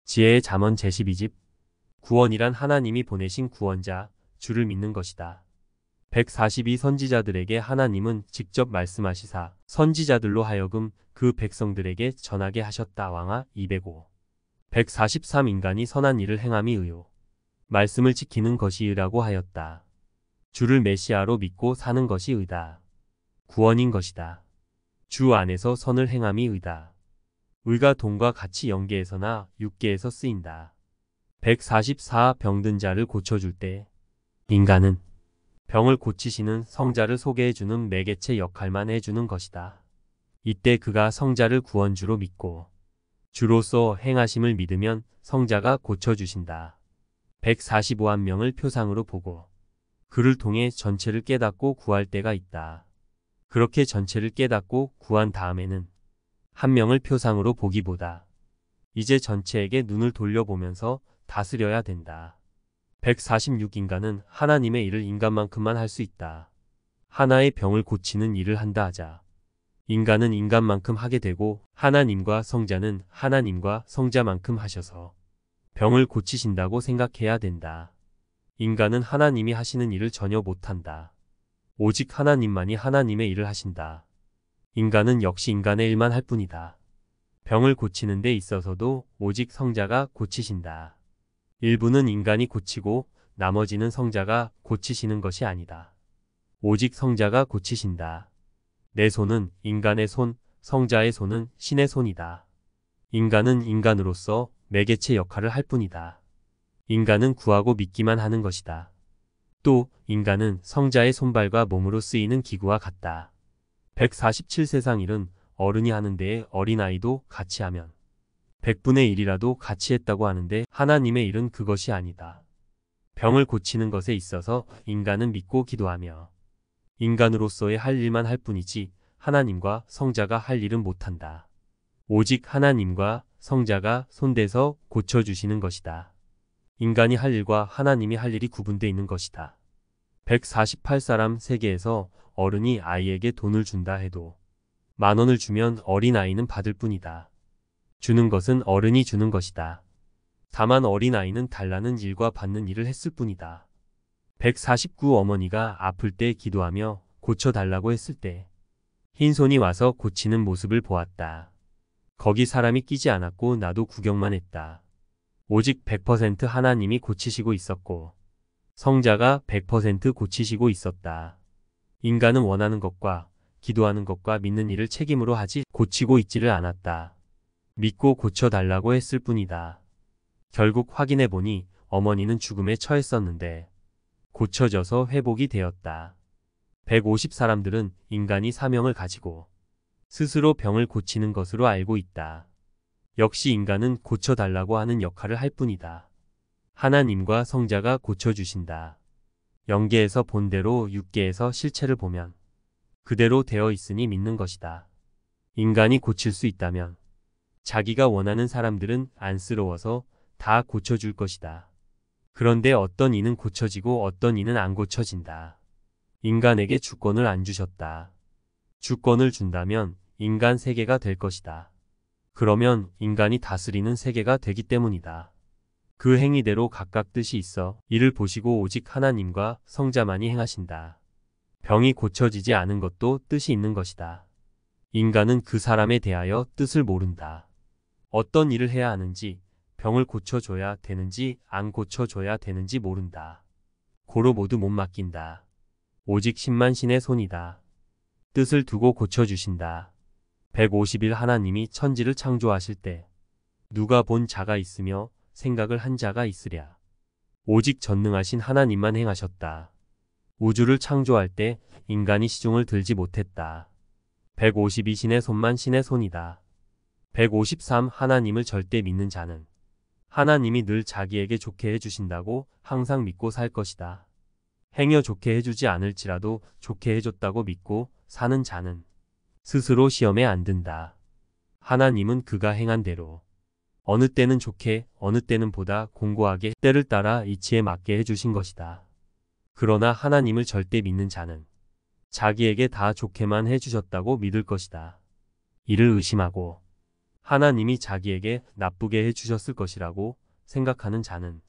지혜의 잠언 제12집. 구원이란 하나님이 보내신 구원자, 주를 믿는 것이다. 142 선지자들에게 하나님은 직접 말씀하시사 선지자들로 하여금 그 백성들에게 전하게 하셨다. 왕하 205. 143 인간이 선한 일을 행함이 의요. 말씀을 지키는 것이 의라고 하였다. 주를 메시아로 믿고 사는 것이 의다. 구원인 것이다. 주 안에서 선을 행함이 의다. 의가 돈과 같이 영계에서나 육계에서 쓰인다. 144 병든 자를 고쳐줄 때 인간은 병을 고치시는 성자를 소개해주는 매개체 역할만 해주는 것이다. 이때 그가 성자를 구원주로 믿고 주로서 행하심을 믿으면 성자가 고쳐주신다. 145한 명을 표상으로 보고 그를 통해 전체를 깨닫고 구할 때가 있다. 그렇게 전체를 깨닫고 구한 다음에는 한 명을 표상으로 보기보다 이제 전체에게 눈을 돌려보면서 다스려야 된다. 146 인간은 하나님의 일을 인간만큼만 할 수 있다. 하나의 병을 고치는 일을 한다 하자 인간은 인간만큼 하게 되고 하나님과 성자는 하나님과 성자만큼 하셔서 병을 고치신다고 생각해야 된다. 인간은 하나님이 하시는 일을 전혀 못한다. 오직 하나님만이 하나님의 일을 하신다. 인간은 역시 인간의 일만 할 뿐이다. 병을 고치는 데 있어서도 오직 성자가 고치신다. 일부는 인간이 고치고 나머지는 성자가 고치시는 것이 아니다. 오직 성자가 고치신다. 내 손은 인간의 손, 성자의 손은 신의 손이다. 인간은 인간으로서 매개체 역할을 할 뿐이다. 인간은 구하고 믿기만 하는 것이다. 또 인간은 성자의 손발과 몸으로 쓰이는 기구와 같다. 147 세상 일은 어른이 하는 데에 어린아이도 같이 하면 100분의 1이라도 같이 했다고 하는데 하나님의 일은 그것이 아니다. 병을 고치는 것에 있어서 인간은 믿고 기도하며 인간으로서의 할 일만 할 뿐이지 하나님과 성자가 할 일은 못한다. 오직 하나님과 성자가 손대서 고쳐주시는 것이다. 인간이 할 일과 하나님이 할 일이 구분되어 있는 것이다. 148 사람 세계에서 어른이 아이에게 돈을 준다 해도 10,000원을 주면 어린아이는 받을 뿐이다. 주는 것은 어른이 주는 것이다. 다만 어린아이는 달라는 일과 받는 일을 했을 뿐이다. 149 어머니가 아플 때 기도하며 고쳐달라고 했을 때 흰손이 와서 고치는 모습을 보았다. 거기 사람이 끼지 않았고 나도 구경만 했다. 오직 100% 하나님이 고치시고 있었고 성자가 100% 고치시고 있었다. 인간은 원하는 것과 기도하는 것과 믿는 일을 책임으로 하지 고치고 있지를 않았다. 믿고 고쳐달라고 했을 뿐이다. 결국 확인해보니 어머니는 죽음에 처했었는데 고쳐져서 회복이 되었다. 150 사람들은 인간이 사명을 가지고 스스로 병을 고치는 것으로 알고 있다. 역시 인간은 고쳐달라고 하는 역할을 할 뿐이다. 하나님과 성자가 고쳐주신다. 영계에서 본대로 육계에서 실체를 보면 그대로 되어 있으니 믿는 것이다. 인간이 고칠 수 있다면 자기가 원하는 사람들은 안쓰러워서 다 고쳐줄 것이다. 그런데 어떤 이는 고쳐지고 어떤 이는 안 고쳐진다. 인간에게 주권을 안 주셨다. 주권을 준다면 인간 세계가 될 것이다. 그러면 인간이 다스리는 세계가 되기 때문이다. 그 행위대로 각각 뜻이 있어 이를 보시고 오직 하나님과 성자만이 행하신다. 병이 고쳐지지 않은 것도 뜻이 있는 것이다. 인간은 그 사람에 대하여 뜻을 모른다. 어떤 일을 해야 하는지, 병을 고쳐줘야 되는지 안 고쳐줘야 되는지 모른다. 고로 모두 못 맡긴다. 오직 신만 신의 손이다. 뜻을 두고 고쳐주신다. 150일 하나님이 천지를 창조하실 때 누가 본 자가 있으며 생각을 한 자가 있으랴. 오직 전능하신 하나님만 행하셨다. 우주를 창조할 때 인간이 시종을 들지 못했다. 152 신의 손만 신의 손이다. 153 하나님을 절대 믿는 자는 하나님이 늘 자기에게 좋게 해주신다고 항상 믿고 살 것이다. 행여 좋게 해주지 않을지라도 좋게 해줬다고 믿고 사는 자는 스스로 시험에 안 든다. 하나님은 그가 행한 대로 어느 때는 좋게 어느 때는 보다 공고하게 때를 따라 이치에 맞게 해주신 것이다. 그러나 하나님을 절대 믿는 자는 자기에게 다 좋게만 해주셨다고 믿을 것이다. 이를 의심하고 하나님이 자기에게 나쁘게 해 주셨을 것이라고 생각하는 자는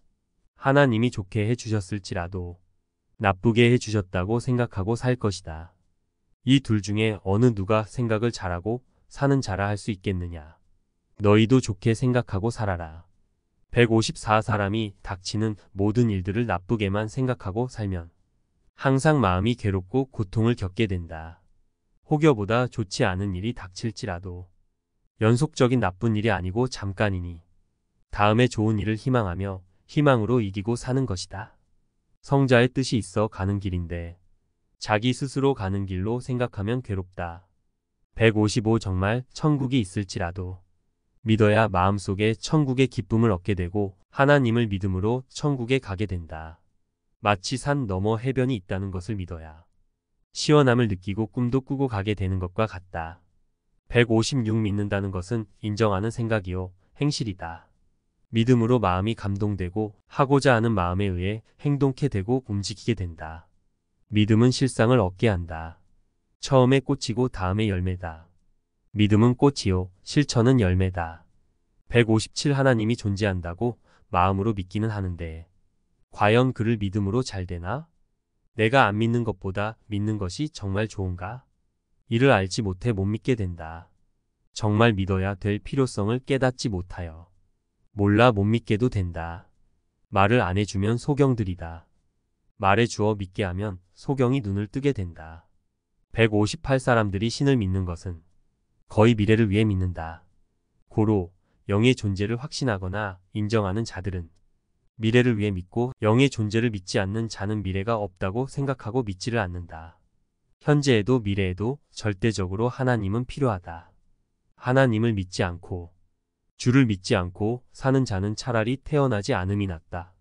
하나님이 좋게 해 주셨을지라도 나쁘게 해 주셨다고 생각하고 살 것이다. 이 둘 중에 어느 누가 생각을 잘하고 사는 자라 할 수 있겠느냐. 너희도 좋게 생각하고 살아라. 154 사람이 닥치는 모든 일들을 나쁘게만 생각하고 살면 항상 마음이 괴롭고 고통을 겪게 된다. 혹여보다 좋지 않은 일이 닥칠지라도 연속적인 나쁜 일이 아니고 잠깐이니 다음에 좋은 일을 희망하며 희망으로 이기고 사는 것이다. 성자의 뜻이 있어 가는 길인데 자기 스스로 가는 길로 생각하면 괴롭다. 155 정말 천국이 있을지라도 믿어야 마음속에 천국의 기쁨을 얻게 되고 하나님을 믿음으로 천국에 가게 된다. 마치 산 너머 해변이 있다는 것을 믿어야 시원함을 느끼고 꿈도 꾸고 가게 되는 것과 같다. 156 믿는다는 것은 인정하는 생각이요 행실이다. 믿음으로 마음이 감동되고 하고자 하는 마음에 의해 행동케 되고 움직이게 된다. 믿음은 실상을 얻게 한다. 처음에 꽃이고 다음에 열매다. 믿음은 꽃이요 실천은 열매다. 157 하나님이 존재한다고 마음으로 믿기는 하는데 과연 그를 믿음으로 잘 되나? 내가 안 믿는 것보다 믿는 것이 정말 좋은가? 이를 알지 못해 못 믿게 된다. 정말 믿어야 될 필요성을 깨닫지 못하여 몰라 못 믿게도 된다. 말을 안 해주면 소경들이다. 말해 주어 믿게 하면 소경이 눈을 뜨게 된다. 158 사람들이 신을 믿는 것은 거의 미래를 위해 믿는다. 고로 영의 존재를 확신하거나 인정하는 자들은 미래를 위해 믿고 영의 존재를 믿지 않는 자는 미래가 없다고 생각하고 믿지를 않는다. 현재에도 미래에도 절대적으로 하나님은 필요하다. 하나님을 믿지 않고 주를 믿지 않고 사는 자는 차라리 태어나지 않음이 낫다.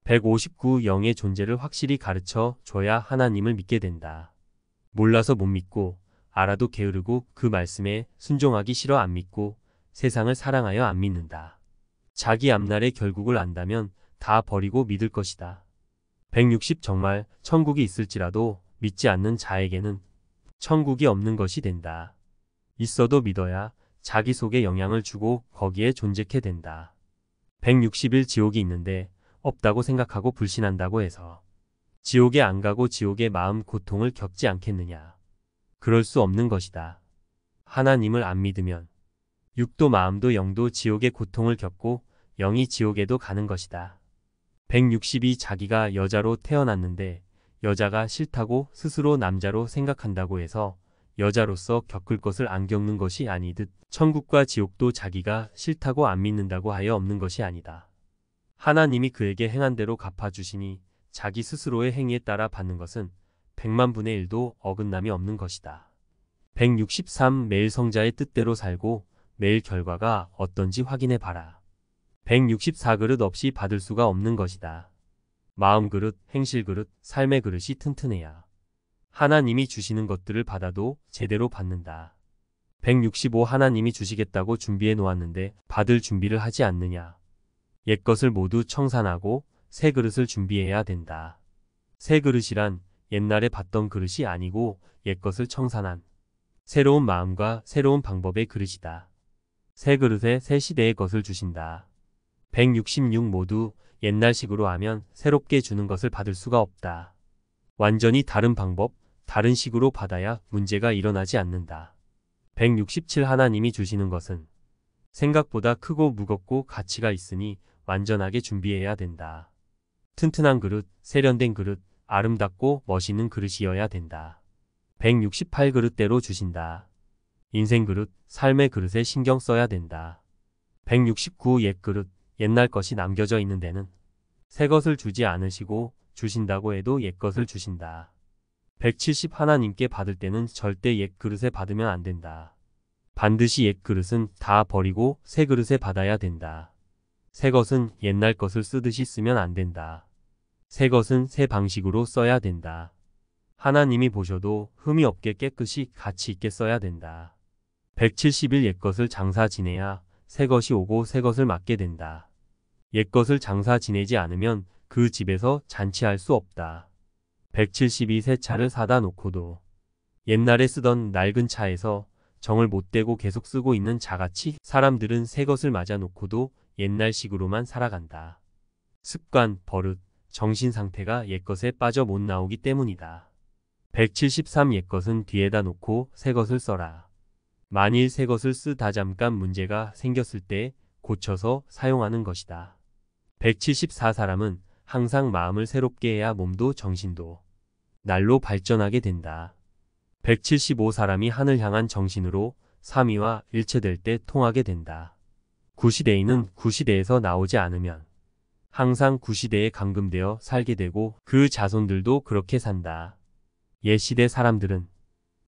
159 영의 존재를 확실히 가르쳐 줘야 하나님을 믿게 된다. 몰라서 못 믿고 알아도 게으르고 그 말씀에 순종하기 싫어 안 믿고 세상을 사랑하여 안 믿는다. 자기 앞날의 결국을 안다면 다 버리고 믿을 것이다. 160 정말 천국이 있을지라도 믿지 않는 자에게는 천국이 없는 것이 된다. 있어도 믿어야 자기 속에 영향을 주고 거기에 존재케 된다. 161 지옥이 있는데 없다고 생각하고 불신한다고 해서 지옥에 안 가고 지옥의 마음 고통을 겪지 않겠느냐. 그럴 수 없는 것이다. 하나님을 안 믿으면 육도 마음도 영도 지옥의 고통을 겪고 영이 지옥에도 가는 것이다. 162 자기가 여자로 태어났는데 여자가 싫다고 스스로 남자로 생각한다고 해서 여자로서 겪을 것을 안 겪는 것이 아니듯 천국과 지옥도 자기가 싫다고 안 믿는다고 하여 없는 것이 아니다. 하나님이 그에게 행한 대로 갚아주시니 자기 스스로의 행위에 따라 받는 것은 100만 분의 1도 어긋남이 없는 것이다. 163 매일 성자의 뜻대로 살고 매일 결과가 어떤지 확인해 봐라. 164 그릇 없이 받을 수가 없는 것이다. 마음 그릇, 행실 그릇, 삶의 그릇이 튼튼해야 하나님이 주시는 것들을 받아도 제대로 받는다. 165 하나님이 주시겠다고 준비해 놓았는데 받을 준비를 하지 않느냐. 옛것을 모두 청산하고 새 그릇을 준비해야 된다. 새 그릇이란 옛날에 받던 그릇이 아니고 옛것을 청산한 새로운 마음과 새로운 방법의 그릇이다. 새 그릇에 새 시대의 것을 주신다. 166 모두 옛날식으로 하면 새롭게 주는 것을 받을 수가 없다. 완전히 다른 방법, 다른 식으로 받아야 문제가 일어나지 않는다. 167 하나님이 주시는 것은 생각보다 크고 무겁고 가치가 있으니 완전하게 준비해야 된다. 튼튼한 그릇, 세련된 그릇, 아름답고 멋있는 그릇이어야 된다. 168 그릇대로 주신다. 인생 그릇, 삶의 그릇에 신경 써야 된다. 169 옛 그릇, 옛날 것이 남겨져 있는 데는 새 것을 주지 않으시고 주신다고 해도 옛 것을 주신다. 170 하나님께 받을 때는 절대 옛 그릇에 받으면 안 된다. 반드시 옛 그릇은 다 버리고 새 그릇에 받아야 된다. 새 것은 옛날 것을 쓰듯이 쓰면 안 된다. 새 것은 새 방식으로 써야 된다. 하나님이 보셔도 흠이 없게 깨끗이 가치 있게 써야 된다. 170일 옛 것을 장사 지내야 새 것이 오고 새 것을 맡게 된다. 옛 것을 장사 지내지 않으면 그 집에서 잔치할 수 없다. 172 새 차를 사다 놓고도 옛날에 쓰던 낡은 차에서 정을 못대고 계속 쓰고 있는 자같이 사람들은 새 것을 맞아 놓고도 옛날식으로만 살아간다. 습관, 버릇, 정신 상태가 옛것에 빠져 못 나오기 때문이다. 173 옛것은 뒤에다 놓고 새 것을 써라. 만일 새 것을 쓰다 잠깐 문제가 생겼을 때 고쳐서 사용하는 것이다. 174 사람은 항상 마음을 새롭게 해야 몸도 정신도 날로 발전하게 된다. 175 사람이 하늘 향한 정신으로 삼위와 일체될 때 통하게 된다. 구시대인은 구시대에서 나오지 않으면 항상 구시대에 감금되어 살게 되고 그 자손들도 그렇게 산다. 옛시대 사람들은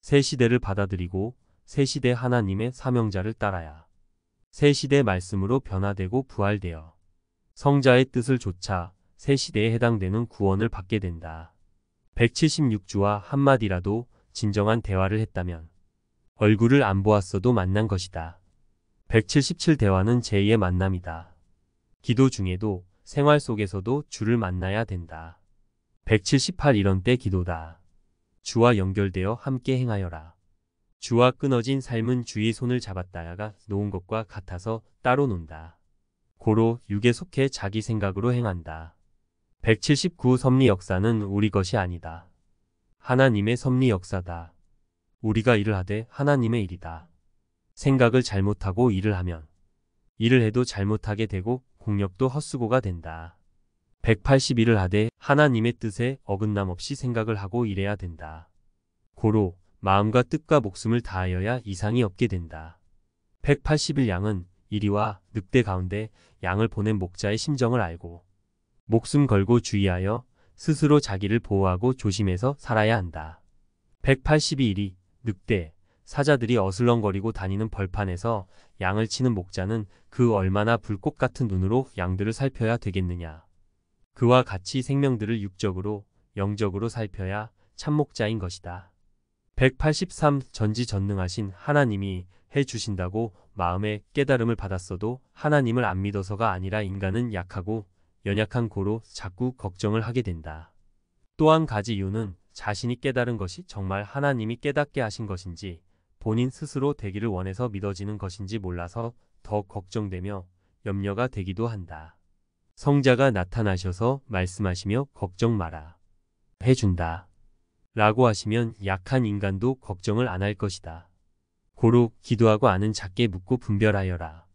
새 시대를 받아들이고 새 시대 하나님의 사명자를 따라야 새 시대 말씀으로 변화되고 부활되어 성자의 뜻을 좇아 새 시대에 해당되는 구원을 받게 된다. 176주와 한마디라도 진정한 대화를 했다면 얼굴을 안 보았어도 만난 것이다. 177 대화는 제2의 만남이다. 기도 중에도 생활 속에서도 주를 만나야 된다. 178 이런 때 기도다. 주와 연결되어 함께 행하여라. 주와 끊어진 삶은 주의 손을 잡았다가 놓은 것과 같아서 따로 논다. 고로 육에 속해 자기 생각으로 행한다. 179 섭리 역사는 우리 것이 아니다. 하나님의 섭리 역사다. 우리가 일을 하되 하나님의 일이다. 생각을 잘못하고 일을 하면 일을 해도 잘못하게 되고 공력도 헛수고가 된다. 181을 하되 하나님의 뜻에 어긋남 없이 생각을 하고 일해야 된다. 고로 마음과 뜻과 목숨을 다하여야 이상이 없게 된다. 181 양은 이리와 늑대 가운데 양을 보낸 목자의 심정을 알고 목숨 걸고 주의하여 스스로 자기를 보호하고 조심해서 살아야 한다. 182일이 늑대, 사자들이 어슬렁거리고 다니는 벌판에서 양을 치는 목자는 그 얼마나 불꽃 같은 눈으로 양들을 살펴야 되겠느냐. 그와 같이 생명들을 육적으로, 영적으로 살펴야 참목자인 것이다. 183 전지전능하신 하나님이 해주신다고 마음의 깨달음을 받았어도 하나님을 안 믿어서가 아니라 인간은 약하고 연약한 고로 자꾸 걱정을 하게 된다. 또 한 가지 이유는 자신이 깨달은 것이 정말 하나님이 깨닫게 하신 것인지 본인 스스로 되기를 원해서 믿어지는 것인지 몰라서 더 걱정되며 염려가 되기도 한다. 성자가 나타나셔서 말씀하시며 걱정 마라. 해준다. 라고 하시면 약한 인간도 걱정을 안 할 것이다. 고로 기도하고 아는 작게 묻고 분별하여라.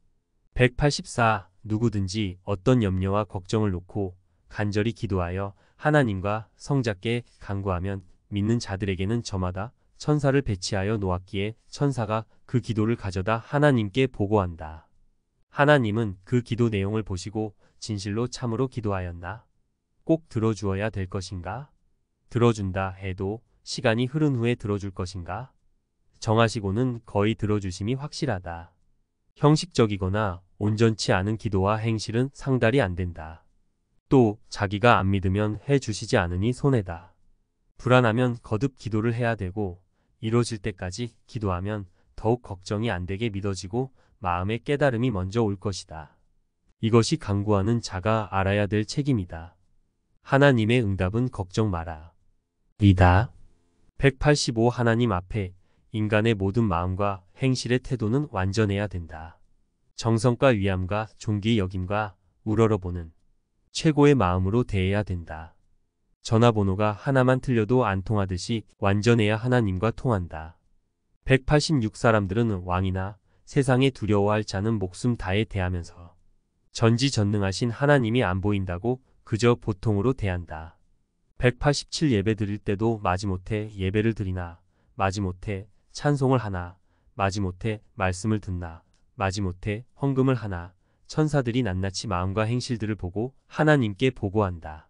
184 누구든지 어떤 염려와 걱정을 놓고 간절히 기도하여 하나님과 성자께 간구하면 믿는 자들에게는 저마다 천사를 배치하여 놓았기에 천사가 그 기도를 가져다 하나님께 보고한다. 하나님은 그 기도 내용을 보시고 진실로 참으로 기도하였나? 꼭 들어주어야 될 것인가? 들어준다 해도 시간이 흐른 후에 들어줄 것인가? 정하시고는 거의 들어주심이 확실하다. 형식적이거나 온전치 않은 기도와 행실은 상달이 안 된다. 또 자기가 안 믿으면 해주시지 않으니 손해다. 불안하면 거듭 기도를 해야 되고 이루어질 때까지 기도하면 더욱 걱정이 안 되게 믿어지고 마음의 깨달음이 먼저 올 것이다. 이것이 간구하는 자가 알아야 될 책임이다. 하나님의 응답은 걱정 마라. 이다. 185 하나님 앞에 인간의 모든 마음과 행실의 태도는 완전해야 된다. 정성과 위암과 존귀 여김과 우러러보는 최고의 마음으로 대해야 된다. 전화번호가 하나만 틀려도 안 통하듯이 완전해야 하나님과 통한다. 186 사람들은 왕이나 세상에 두려워할 자는 목숨 다해 대하면서 전지전능하신 하나님이 안 보인다고 그저 보통으로 대한다. 187 예배 드릴 때도 마지못해 예배를 드리나 마지못해 찬송을 하나 마지못해 말씀을 듣나 마지못해 헌금을 하나 천사들이 낱낱이 마음과 행실들을 보고 하나님께 보고한다.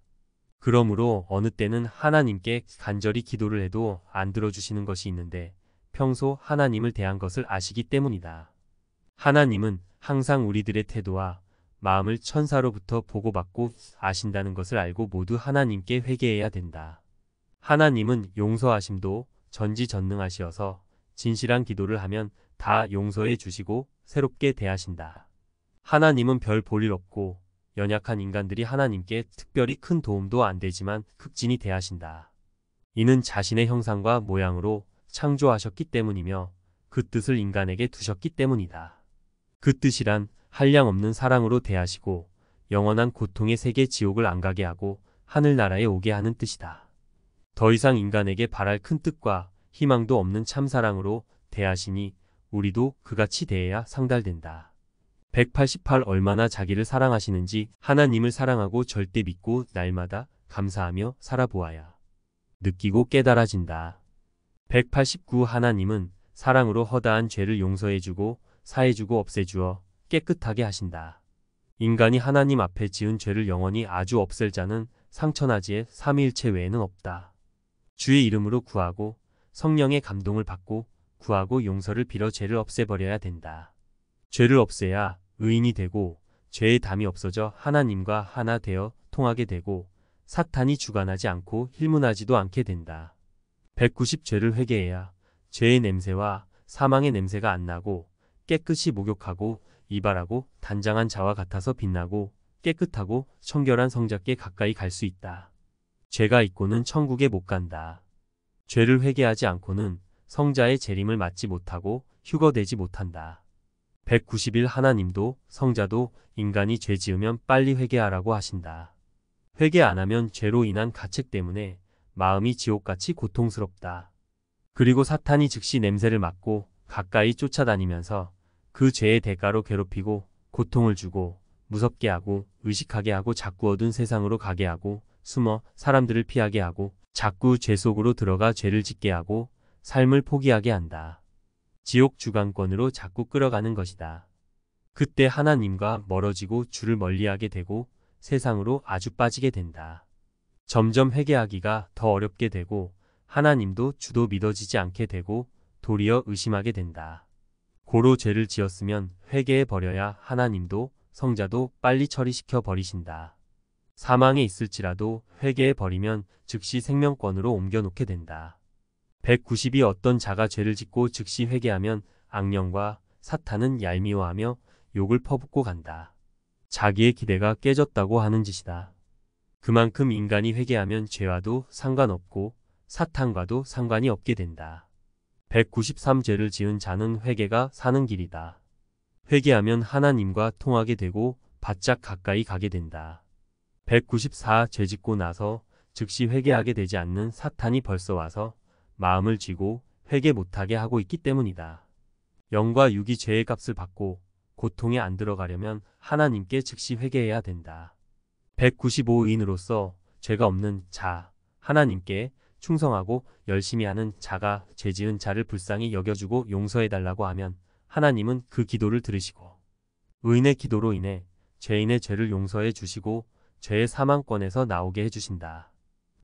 그러므로 어느 때는 하나님께 간절히 기도를 해도 안 들어주시는 것이 있는데 평소 하나님을 대한 것을 아시기 때문이다. 하나님은 항상 우리들의 태도와 마음을 천사로부터 보고받고 아신다는 것을 알고 모두 하나님께 회개해야 된다. 하나님은 용서하심도 전지전능하시어서 진실한 기도를 하면 다 용서해 주시고 새롭게 대하신다. 하나님은 별 볼 일 없고 연약한 인간들이 하나님께 특별히 큰 도움도 안 되지만 극진히 대하신다. 이는 자신의 형상과 모양으로 창조하셨기 때문이며 그 뜻을 인간에게 두셨기 때문이다. 그 뜻이란 한량없는 사랑으로 대하시고 영원한 고통의 세계 지옥을 안 가게 하고 하늘나라에 오게 하는 뜻이다. 더 이상 인간에게 바랄 큰 뜻과 희망도 없는 참사랑으로 대하시니 우리도 그같이 대해야 상달된다. 188. 얼마나 자기를 사랑하시는지 하나님을 사랑하고 절대 믿고 날마다 감사하며 살아보아야 느끼고 깨달아진다. 189. 하나님은 사랑으로 허다한 죄를 용서해주고 사해주고 없애주어 깨끗하게 하신다. 인간이 하나님 앞에 지은 죄를 영원히 아주 없앨 자는 상천하지의 삼위일체 외에는 없다. 주의 이름으로 구하고 성령의 감동을 받고 구하고 용서를 빌어 죄를 없애버려야 된다. 죄를 없애야 의인이 되고 죄의 담이 없어져 하나님과 하나 되어 통하게 되고 사탄이 주관하지 않고 힐문하지도 않게 된다. 190. 죄를 회개해야 죄의 냄새와 사망의 냄새가 안 나고 깨끗이 목욕하고 이발하고 단장한 자와 같아서 빛나고 깨끗하고 청결한 성자께 가까이 갈 수 있다. 죄가 있고는 천국에 못 간다. 죄를 회개하지 않고는 성자의 재림을 맞지 못하고 휴거되지 못한다. 191. 하나님도 성자도 인간이 죄 지으면 빨리 회개하라고 하신다. 회개 안 하면 죄로 인한 가책 때문에 마음이 지옥같이 고통스럽다. 그리고 사탄이 즉시 냄새를 맡고 가까이 쫓아다니면서 그 죄의 대가로 괴롭히고 고통을 주고 무섭게 하고 의식하게 하고 자꾸 어두운 세상으로 가게 하고 숨어 사람들을 피하게 하고 자꾸 죄 속으로 들어가 죄를 짓게 하고 삶을 포기하게 한다. 지옥 주관권으로 자꾸 끌어가는 것이다. 그때 하나님과 멀어지고 주를 멀리하게 되고 세상으로 아주 빠지게 된다. 점점 회개하기가 더 어렵게 되고 하나님도 주도 믿어지지 않게 되고 도리어 의심하게 된다. 고로 죄를 지었으면 회개해 버려야 하나님도 성자도 빨리 처리시켜 버리신다. 사망에 있을지라도 회개해 버리면 즉시 생명권으로 옮겨놓게 된다. 190이 어떤 자가 죄를 짓고 즉시 회개하면 악령과 사탄은 얄미워하며 욕을 퍼붓고 간다. 자기의 기대가 깨졌다고 하는 짓이다. 그만큼 인간이 회개하면 죄와도 상관없고 사탄과도 상관이 없게 된다. 193. 죄를 지은 자는 회개가 사는 길이다. 회개하면 하나님과 통하게 되고 바짝 가까이 가게 된다. 194. 죄 짓고 나서 즉시 회개하게 되지 않는 사탄이 벌써 와서 마음을 쥐고 회개 못하게 하고 있기 때문이다. 영과 육이 죄의 값을 받고 고통에 안 들어가려면 하나님께 즉시 회개해야 된다. 195인으로서 죄가 없는 자, 하나님께 충성하고 열심히 하는 자가 죄 지은 자를 불쌍히 여겨주고 용서해달라고 하면 하나님은 그 기도를 들으시고 의인의 기도로 인해 죄인의 죄를 용서해 주시고 죄의 사망권에서 나오게 해주신다.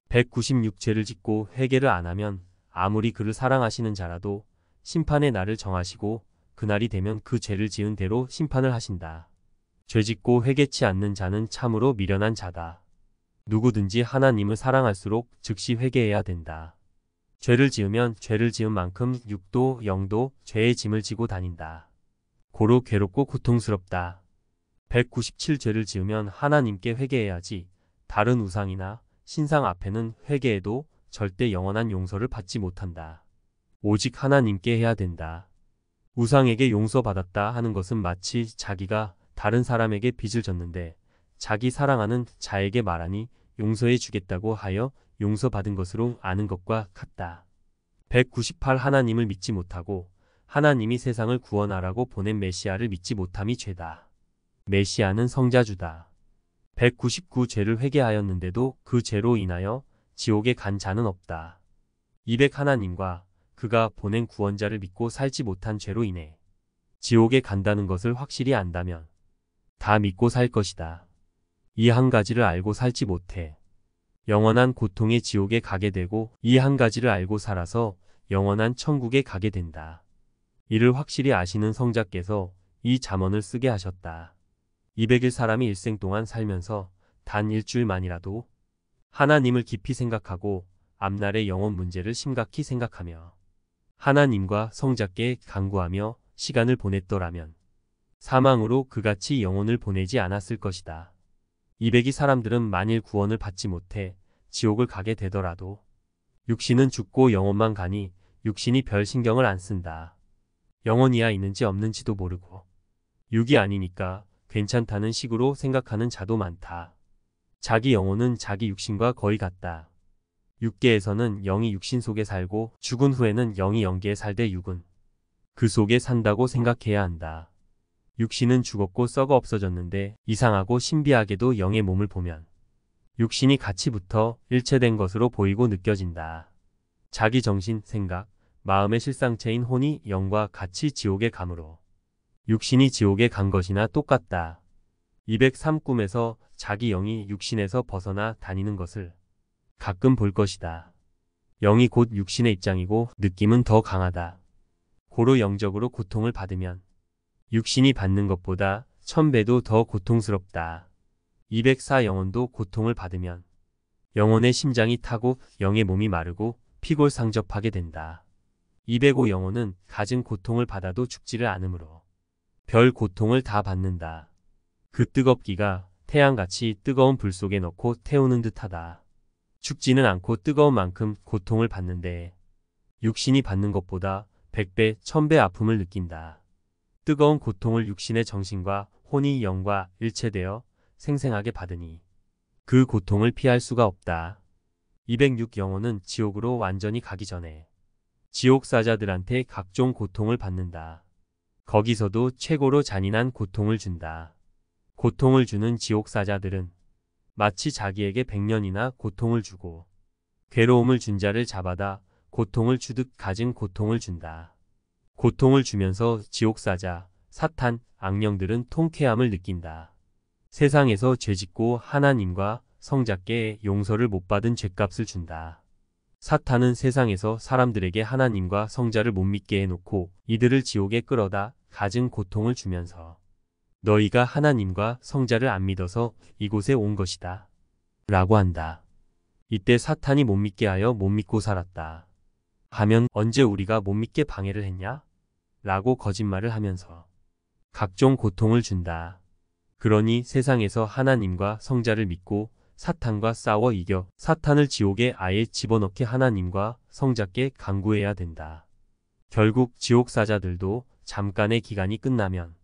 196. 죄를 짓고 회개를 안 하면 아무리 그를 사랑하시는 자라도 심판의 날을 정하시고 그날이 되면 그 죄를 지은 대로 심판을 하신다. 죄 짓고 회개치 않는 자는 참으로 미련한 자다. 누구든지 하나님을 사랑할수록 즉시 회개해야 된다. 죄를 지으면 죄를 지은 만큼 육도 영도 죄의 짐을 지고 다닌다. 고로 괴롭고 고통스럽다. 197. 죄를 지으면 하나님께 회개해야지 다른 우상이나 신상 앞에는 회개해도 절대 영원한 용서를 받지 못한다. 오직 하나님께 해야 된다. 우상에게 용서받았다 하는 것은 마치 자기가 다른 사람에게 빚을 졌는데 자기 사랑하는 자에게 말하니 용서해 주겠다고 하여 용서받은 것으로 아는 것과 같다. 198. 하나님을 믿지 못하고 하나님이 세상을 구원하라고 보낸 메시아를 믿지 못함이 죄다. 메시아는 성자주다. 199. 죄를 회개하였는데도 그 죄로 인하여 지옥에 간 자는 없다. 200. 하나님과 그가 보낸 구원자를 믿고 살지 못한 죄로 인해 지옥에 간다는 것을 확실히 안다면 다 믿고 살 것이다. 이 한 가지를 알고 살지 못해 영원한 고통의 지옥에 가게 되고 이 한 가지를 알고 살아서 영원한 천국에 가게 된다. 이를 확실히 아시는 성자께서 이 잠언을 쓰게 하셨다. 200일 사람이 일생 동안 살면서 단 일주일만이라도 하나님을 깊이 생각하고 앞날의 영혼 문제를 심각히 생각하며 하나님과 성자께 간구하며 시간을 보냈더라면 사망으로 그같이 영혼을 보내지 않았을 것이다. 200이 사람들은 만일 구원을 받지 못해 지옥을 가게 되더라도 육신은 죽고 영혼만 가니 육신이 별 신경을 안 쓴다. 영혼이야 있는지 없는지도 모르고 육이 아니니까 괜찮다는 식으로 생각하는 자도 많다. 자기 영혼은 자기 육신과 거의 같다. 육계에서는 영이 육신 속에 살고 죽은 후에는 영이 영계에 살되 육은 그 속에 산다고 생각해야 한다. 육신은 죽었고 썩어 없어졌는데 이상하고 신비하게도 영의 몸을 보면 육신이 같이 붙어 일체된 것으로 보이고 느껴진다. 자기 정신, 생각, 마음의 실상체인 혼이 영과 같이 지옥에 가므로 육신이 지옥에 간 것이나 똑같다. 203 꿈에서 자기 영이 육신에서 벗어나 다니는 것을 가끔 볼 것이다. 영이 곧 육신의 입장이고 느낌은 더 강하다. 고로 영적으로 고통을 받으면 육신이 받는 것보다 1000배도 더 고통스럽다. 204 영혼도 고통을 받으면 영혼의 심장이 타고 영의 몸이 마르고 피골상접하게 된다. 205 영혼은 갖은 고통을 받아도 죽지를 않으므로 별 고통을 다 받는다. 그 뜨겁기가 태양같이 뜨거운 불 속에 넣고 태우는 듯하다. 죽지는 않고 뜨거운 만큼 고통을 받는데 육신이 받는 것보다 100배, 1000배 아픔을 느낀다. 뜨거운 고통을 육신의 정신과 혼이 영과 일체되어 생생하게 받으니 그 고통을 피할 수가 없다. 206 영혼은 지옥으로 완전히 가기 전에 지옥사자들한테 각종 고통을 받는다. 거기서도 최고로 잔인한 고통을 준다. 고통을 주는 지옥사자들은 마치 자기에게 100년이나 고통을 주고 괴로움을 준 자를 잡아다 고통을 주듯 갖은 고통을 준다. 고통을 주면서 지옥사자, 사탄, 악령들은 통쾌함을 느낀다. 세상에서 죄짓고 하나님과 성자께 용서를 못 받은 죄값을 준다. 사탄은 세상에서 사람들에게 하나님과 성자를 못 믿게 해놓고 이들을 지옥에 끌어다 갖은 고통을 주면서 너희가 하나님과 성자를 안 믿어서 이곳에 온 것이다. 라고 한다. 이때 사탄이 못 믿게 하여 못 믿고 살았다. 하면 언제 우리가 못 믿게 방해를 했냐? 라고 거짓말을 하면서 각종 고통을 준다. 그러니 세상에서 하나님과 성자를 믿고 사탄과 싸워 이겨 사탄을 지옥에 아예 집어넣게 하나님과 성자께 간구해야 된다. 결국 지옥사자들도 잠깐의 기간이 끝나면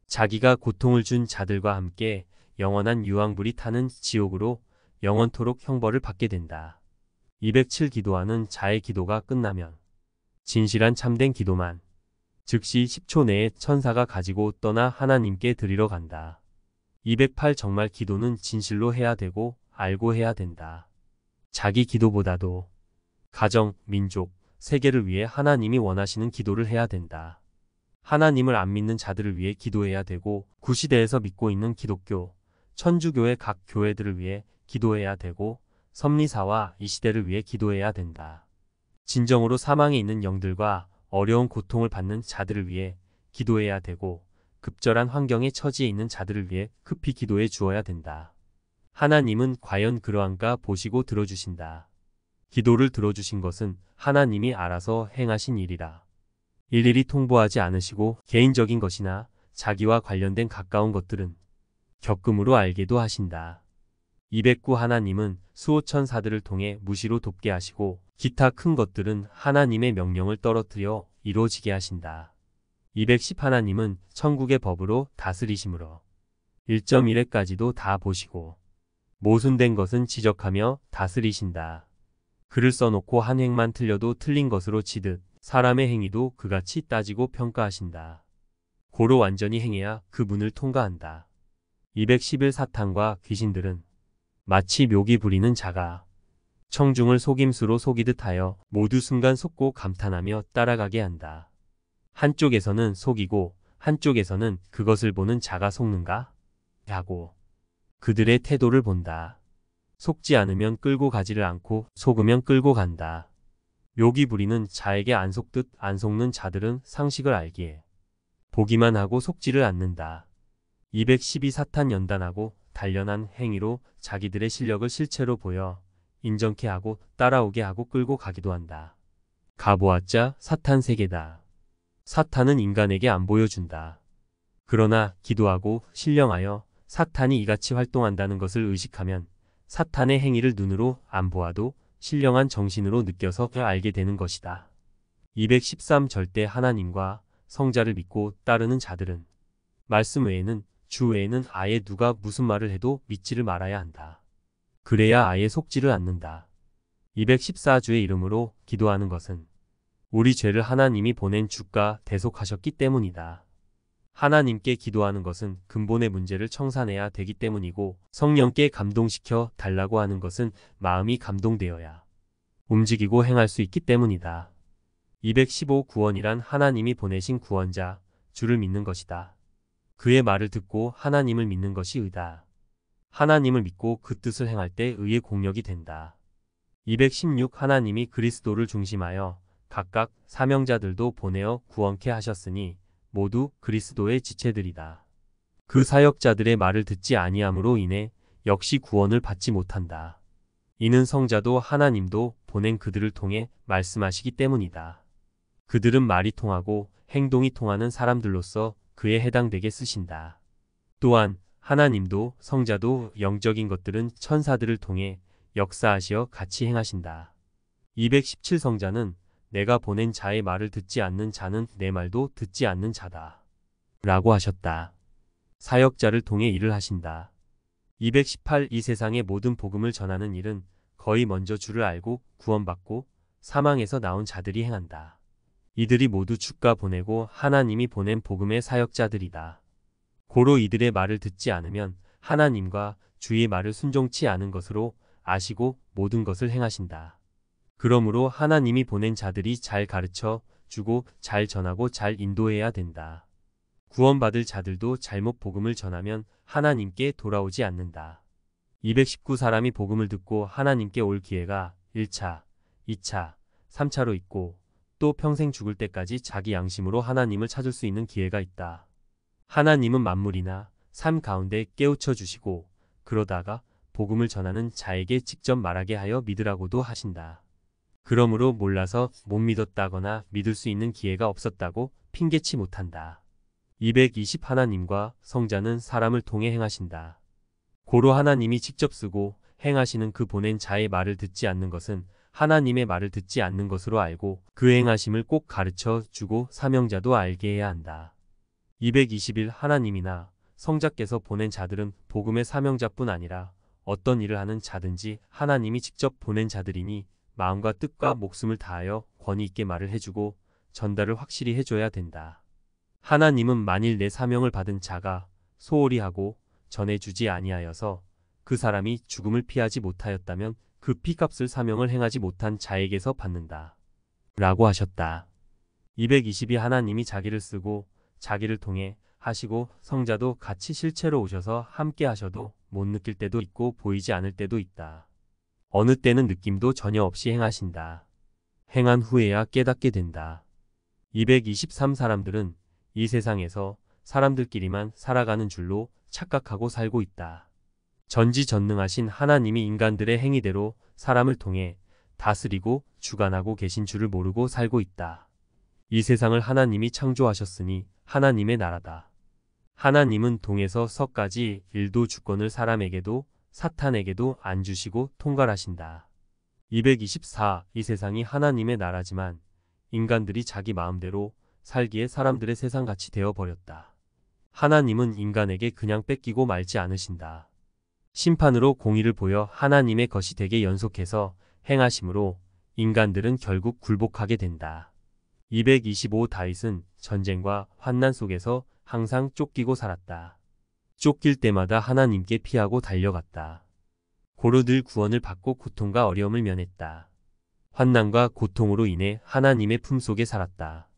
자기가 고통을 준 자들과 함께 영원한 유황불이 타는 지옥으로 영원토록 형벌을 받게 된다. 207 기도하는 자의 기도가 끝나면 진실한 참된 기도만 즉시 10초 내에 천사가 가지고 떠나 하나님께 드리러 간다. 208 정말 기도는 진실로 해야 되고 알고 해야 된다. 자기 기도보다도 가정, 민족, 세계를 위해 하나님이 원하시는 기도를 해야 된다. 하나님을 안 믿는 자들을 위해 기도해야 되고 구시대에서 믿고 있는 기독교, 천주교의 각 교회들을 위해 기도해야 되고 섭리사와 이 시대를 위해 기도해야 된다. 진정으로 사망에 있는 영들과 어려운 고통을 받는 자들을 위해 기도해야 되고 급절한 환경에 처지에 있는 자들을 위해 급히 기도해 주어야 된다. 하나님은 과연 그러한가 보시고 들어주신다. 기도를 들어주신 것은 하나님이 알아서 행하신 일이라. 일일이 통보하지 않으시고 개인적인 것이나 자기와 관련된 가까운 것들은 격금으로 알게도 하신다. 209 하나님은 수호천사들을 통해 무시로 돕게 하시고 기타 큰 것들은 하나님의 명령을 떨어뜨려 이루어지게 하신다. 210 하나님은 천국의 법으로 다스리심으로 1.1회까지도 다 보시고 모순된 것은 지적하며 다스리신다. 글을 써놓고 한 획만 틀려도 틀린 것으로 치듯 사람의 행위도 그같이 따지고 평가하신다. 고로 완전히 행해야 그 문을 통과한다. 211 사탄과 귀신들은 마치 묘기 부리는 자가 청중을 속임수로 속이듯 하여 모두 순간 속고 감탄하며 따라가게 한다. 한쪽에서는 속이고 한쪽에서는 그것을 보는 자가 속는가? 라고 그들의 태도를 본다. 속지 않으면 끌고 가지를 않고 속으면 끌고 간다. 묘기 부리는 자에게 안 속듯 안 속는 자들은 상식을 알기에 보기만 하고 속지를 않는다. 212 사탄 연단하고 단련한 행위로 자기들의 실력을 실체로 보여 인정케 하고 따라오게 하고 끌고 가기도 한다. 가보았자 사탄 세계다. 사탄은 인간에게 안 보여준다. 그러나 기도하고 신령하여 사탄이 이같이 활동한다는 것을 의식하면 사탄의 행위를 눈으로 안 보아도 신령한 정신으로 느껴서 알게 되는 것이다. 213 절대 하나님과 성자를 믿고 따르는 자들은 말씀 외에는 주 외에는 아예 누가 무슨 말을 해도 믿지를 말아야 한다. 그래야 아예 속지를 않는다. 214주의 이름으로 기도하는 것은 우리 죄를 하나님이 보낸 주가 대속하셨기 때문이다. 하나님께 기도하는 것은 근본의 문제를 청산해야 되기 때문이고 성령께 감동시켜 달라고 하는 것은 마음이 감동되어야 움직이고 행할 수 있기 때문이다. 215 구원이란 하나님이 보내신 구원자, 주를 믿는 것이다. 그의 말을 듣고 하나님을 믿는 것이 의다. 하나님을 믿고 그 뜻을 행할 때 의의 공력이 된다. 216 하나님이 그리스도를 중심하여 각각 사명자들도 보내어 구원케 하셨으니 모두 그리스도의 지체들이다. 그 사역자들의 말을 듣지 아니함으로 인해 역시 구원을 받지 못한다. 이는 성자도 하나님도 보낸 그들을 통해 말씀하시기 때문이다. 그들은 말이 통하고 행동이 통하는 사람들로서 그에 해당되게 쓰신다. 또한 하나님도 성자도 영적인 것들은 천사들을 통해 역사하시어 같이 행하신다. 217 성자는 내가 보낸 자의 말을 듣지 않는 자는 내 말도 듣지 않는 자다. 라고 하셨다. 사역자를 통해 일을 하신다. 218 이 세상의 모든 복음을 전하는 일은 거의 먼저 주를 알고 구원받고 사망에서 나온 자들이 행한다. 이들이 모두 주가 보내고 하나님이 보낸 복음의 사역자들이다. 고로 이들의 말을 듣지 않으면 하나님과 주의 말을 순종치 않은 것으로 아시고 모든 것을 행하신다. 그러므로 하나님이 보낸 자들이 잘 가르쳐 주고 잘 전하고 잘 인도해야 된다. 구원받을 자들도 잘못 복음을 전하면 하나님께 돌아오지 않는다. 219 사람이 복음을 듣고 하나님께 올 기회가 1차, 2차, 3차로 있고 또 평생 죽을 때까지 자기 양심으로 하나님을 찾을 수 있는 기회가 있다. 하나님은 만물이나 삶 가운데 깨우쳐 주시고 그러다가 복음을 전하는 자에게 직접 말하게 하여 믿으라고도 하신다. 그러므로 몰라서 못 믿었다거나 믿을 수 있는 기회가 없었다고 핑계치 못한다. 220 하나님과 성자는 사람을 통해 행하신다. 고로 하나님이 직접 쓰고 행하시는 그 보낸 자의 말을 듣지 않는 것은 하나님의 말을 듣지 않는 것으로 알고 그 행하심을 꼭 가르쳐 주고 사명자도 알게 해야 한다. 221 하나님이나 성자께서 보낸 자들은 복음의 사명자뿐 아니라 어떤 일을 하는 자든지 하나님이 직접 보낸 자들이니 마음과 뜻과 목숨을 다하여 권위 있게 말을 해주고 전달을 확실히 해줘야 된다. 하나님은 만일 내 사명을 받은 자가 소홀히 하고 전해주지 아니하여서 그 사람이 죽음을 피하지 못하였다면 그 피값을 사명을 행하지 못한 자에게서 받는다. 라고 하셨다. 222 하나님이 자기를 쓰고 자기를 통해 하시고 성자도 같이 실체로 오셔서 함께 하셔도 못 느낄 때도 있고 보이지 않을 때도 있다. 어느 때는 느낌도 전혀 없이 행하신다. 행한 후에야 깨닫게 된다. 223 사람들은 이 세상에서 사람들끼리만 살아가는 줄로 착각하고 살고 있다. 전지전능하신 하나님이 인간들의 행위대로 사람을 통해 다스리고 주관하고 계신 줄을 모르고 살고 있다. 이 세상을 하나님이 창조하셨으니 하나님의 나라다. 하나님은 동에서 서까지 일도 주권을 사람에게도 사탄에게도 안 주시고 통갈하신다. 224 이 세상이 하나님의 나라지만 인간들이 자기 마음대로 살기에 사람들의 세상같이 되어버렸다. 하나님은 인간에게 그냥 뺏기고 말지 않으신다. 심판으로 공의를 보여 하나님의 것이 되게 연속해서 행하심으로 인간들은 결국 굴복하게 된다. 225 다윗은 전쟁과 환난 속에서 항상 쫓기고 살았다. 쫓길 때마다 하나님께 피하고 달려갔다. 고로 늘 구원을 받고 고통과 어려움을 면했다. 환난과 고통으로 인해 하나님의 품속에 살았다.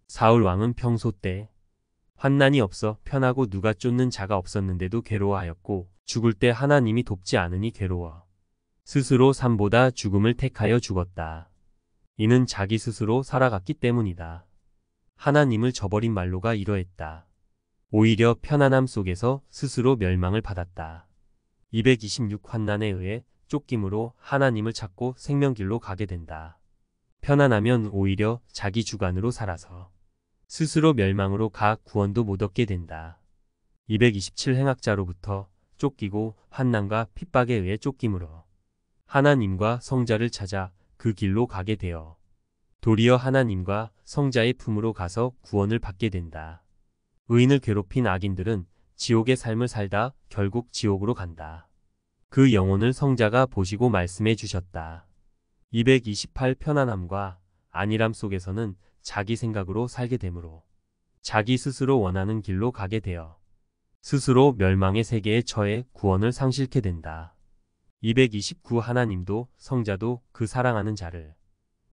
사울 왕은 평소 때 환난이 없어 편하고 누가 쫓는 자가 없었는데도 괴로워하였고 죽을 때 하나님이 돕지 않으니 괴로워 스스로 삶보다 죽음을 택하여 죽었다. 이는 자기 스스로 살아갔기 때문이다. 하나님을 저버린 말로가 이러했다. 오히려 편안함 속에서 스스로 멸망을 받았다. 226 환난에 의해 쫓김으로 하나님을 찾고 생명길로 가게 된다. 편안하면 오히려 자기 주관으로 살아서 스스로 멸망으로 가 구원도 못 얻게 된다. 227 행악자로부터 쫓기고 환난과 핍박에 의해 쫓김으로 하나님과 성자를 찾아 그 길로 가게 되어 도리어 하나님과 성자의 품으로 가서 구원을 받게 된다. 의인을 괴롭힌 악인들은 지옥의 삶을 살다 결국 지옥으로 간다. 그 영혼을 성자가 보시고 말씀해 주셨다. 228 편안함과 안일함 속에서는 자기 생각으로 살게 되므로 자기 스스로 원하는 길로 가게 되어 스스로 멸망의 세계에 처해 구원을 상실케 된다. 229 하나님도 성자도 그 사랑하는 자를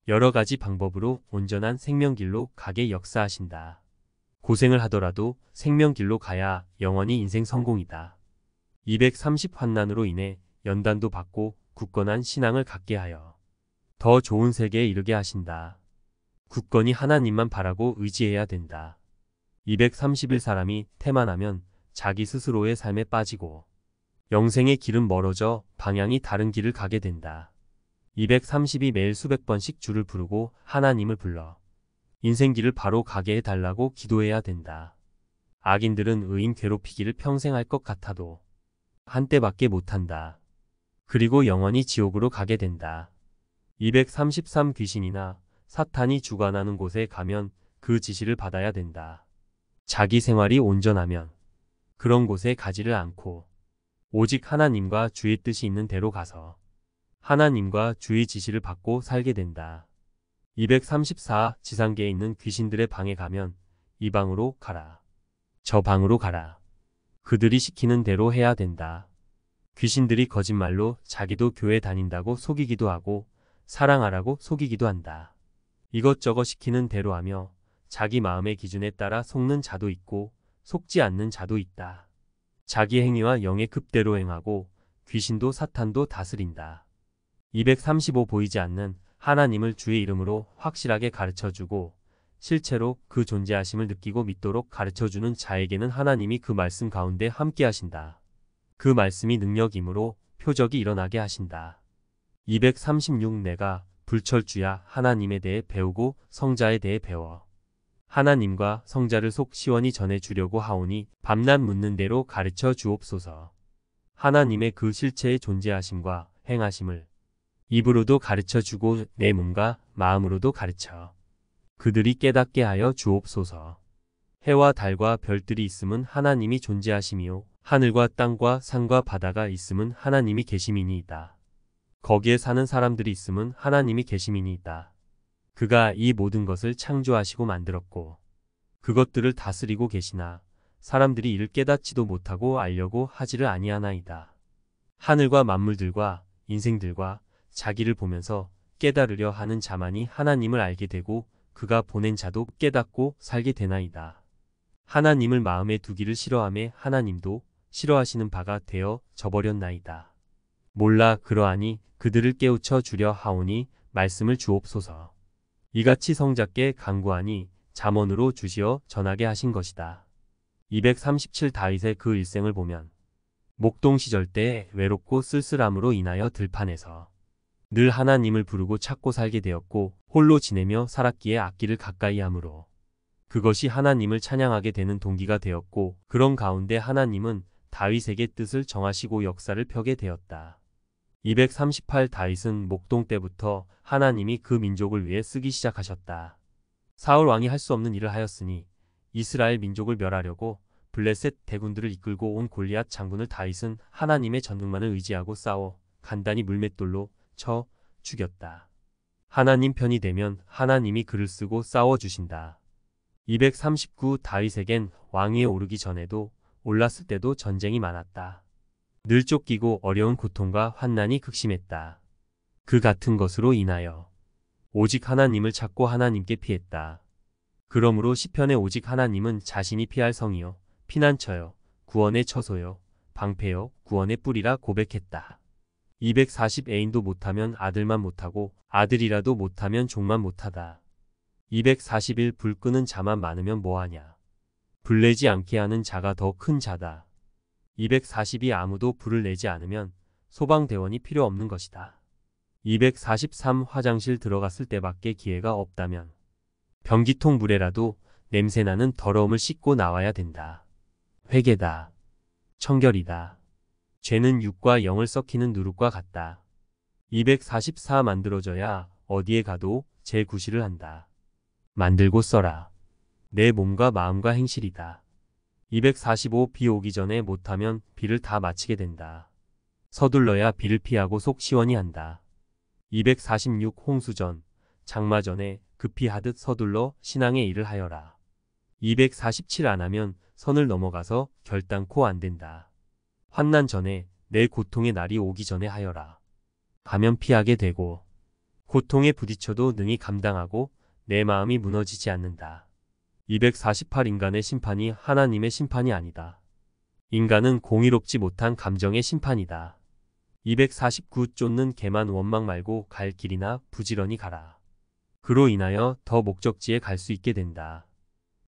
여러 가지 방법으로 온전한 생명길로 가게 역사하신다. 고생을 하더라도 생명길로 가야 영원히 인생 성공이다. 230 환난으로 인해 연단도 받고 굳건한 신앙을 갖게 하여 더 좋은 세계에 이르게 하신다. 굳건히 하나님만 바라고 의지해야 된다. 231 사람이 태만하면 자기 스스로의 삶에 빠지고 영생의 길은 멀어져 방향이 다른 길을 가게 된다. 232 매일 수백 번씩 주를 부르고 하나님을 불러 인생길을 바로 가게 해달라고 기도해야 된다. 악인들은 의인 괴롭히기를 평생 할 것 같아도 한때밖에 못한다. 그리고 영원히 지옥으로 가게 된다. 233 귀신이나 사탄이 주관하는 곳에 가면 그 지시를 받아야 된다. 자기 생활이 온전하면 그런 곳에 가지를 않고 오직 하나님과 주의 뜻이 있는 대로 가서 하나님과 주의 지시를 받고 살게 된다. 234 지상계에 있는 귀신들의 방에 가면 이 방으로 가라. 저 방으로 가라. 그들이 시키는 대로 해야 된다. 귀신들이 거짓말로 자기도 교회 다닌다고 속이기도 하고 사랑하라고 속이기도 한다. 이것저것 시키는 대로 하며 자기 마음의 기준에 따라 속는 자도 있고 속지 않는 자도 있다. 자기 행위와 영의 급대로 행하고 귀신도 사탄도 다스린다. 235 보이지 않는 하나님을 주의 이름으로 확실하게 가르쳐주고 실제로 그 존재하심을 느끼고 믿도록 가르쳐주는 자에게는 하나님이 그 말씀 가운데 함께 하신다. 그 말씀이 능력이므로 표적이 일어나게 하신다. 236 내가 불철주야 하나님에 대해 배우고 성자에 대해 배워 하나님과 성자를 속 시원히 전해주려고 하오니 밤낮 묻는 대로 가르쳐 주옵소서. 하나님의 그 실체의 존재하심과 행하심을 입으로도 가르쳐 주고 내 몸과 마음으로도 가르쳐 그들이 깨닫게 하여 주옵소서. 해와 달과 별들이 있음은 하나님이 존재하심이요 하늘과 땅과 산과 바다가 있음은 하나님이 계심이니이다. 거기에 사는 사람들이 있음은 하나님이 계심이니이다. 그가 이 모든 것을 창조하시고 만들었고 그것들을 다스리고 계시나 사람들이 이를 깨닫지도 못하고 알려고 하지를 아니하나이다. 하늘과 만물들과 인생들과 자기를 보면서 깨달으려 하는 자만이 하나님을 알게 되고 그가 보낸 자도 깨닫고 살게 되나이다. 하나님을 마음에 두기를 싫어하며 하나님도 싫어하시는 바가 되어 져버렸나이다. 몰라 그러하니 그들을 깨우쳐 주려 하오니 말씀을 주옵소서. 이같이 성자께 간구하니 잠언으로 주시어 전하게 하신 것이다. 237 다윗의 그 일생을 보면 목동 시절 때 외롭고 쓸쓸함으로 인하여 들판에서 늘 하나님을 부르고 찾고 살게 되었고 홀로 지내며 살았기에 악기를 가까이 하므로 그것이 하나님을 찬양하게 되는 동기가 되었고 그런 가운데 하나님은 다윗에게 뜻을 정하시고 역사를 펴게 되었다. 238 다윗은 목동 때부터 하나님이 그 민족을 위해 쓰기 시작하셨다. 사울 왕이 할 수 없는 일을 하였으니 이스라엘 민족을 멸하려고 블레셋 대군들을 이끌고 온 골리앗 장군을 다윗은 하나님의 전능만을 의지하고 싸워 간단히 물맷돌로 쳐 죽였다. 하나님 편이 되면 하나님이 그를 쓰고 싸워주신다. 239 다윗에겐 왕위에 오르기 전에도 올랐을 때도 전쟁이 많았다. 늘 쫓기고 어려운 고통과 환난이 극심했다. 그 같은 것으로 인하여 오직 하나님을 찾고 하나님께 피했다. 그러므로 시편에 오직 하나님은 자신이 피할 성이요 피난처요 구원의 처소요 방패요 구원의 뿔이라 고백했다. 240 애인도 못하면 아들만 못하고 아들이라도 못하면 종만 못하다. 241 불 끄는 자만 많으면 뭐하냐. 불 내지 않게 하는 자가 더 큰 자다. 242 아무도 불을 내지 않으면 소방대원이 필요 없는 것이다. 243 화장실 들어갔을 때밖에 기회가 없다면 변기통 물에라도 냄새나는 더러움을 씻고 나와야 된다. 회개다. 청결이다. 죄는 육과 영을 썩히는 누룩과 같다. 244 만들어져야 어디에 가도 제9시를 한다. 만들고 써라. 내 몸과 마음과 행실이다. 245 비 오기 전에 못하면 비를 다 마치게 된다. 서둘러야 비를 피하고 속 시원히 한다. 246 홍수전, 장마 전에 급히 하듯 서둘러 신앙의 일을 하여라. 247 안 하면 선을 넘어가서 결단코 안 된다. 환난 전에 내 고통의 날이 오기 전에 하여라. 가면 피하게 되고 고통에 부딪혀도 능히 감당하고 내 마음이 무너지지 않는다. 248 인간의 심판이 하나님의 심판이 아니다. 인간은 공의롭지 못한 감정의 심판이다. 249 쫓는 개만 원망 말고 갈 길이나 부지런히 가라. 그로 인하여 더 목적지에 갈 수 있게 된다.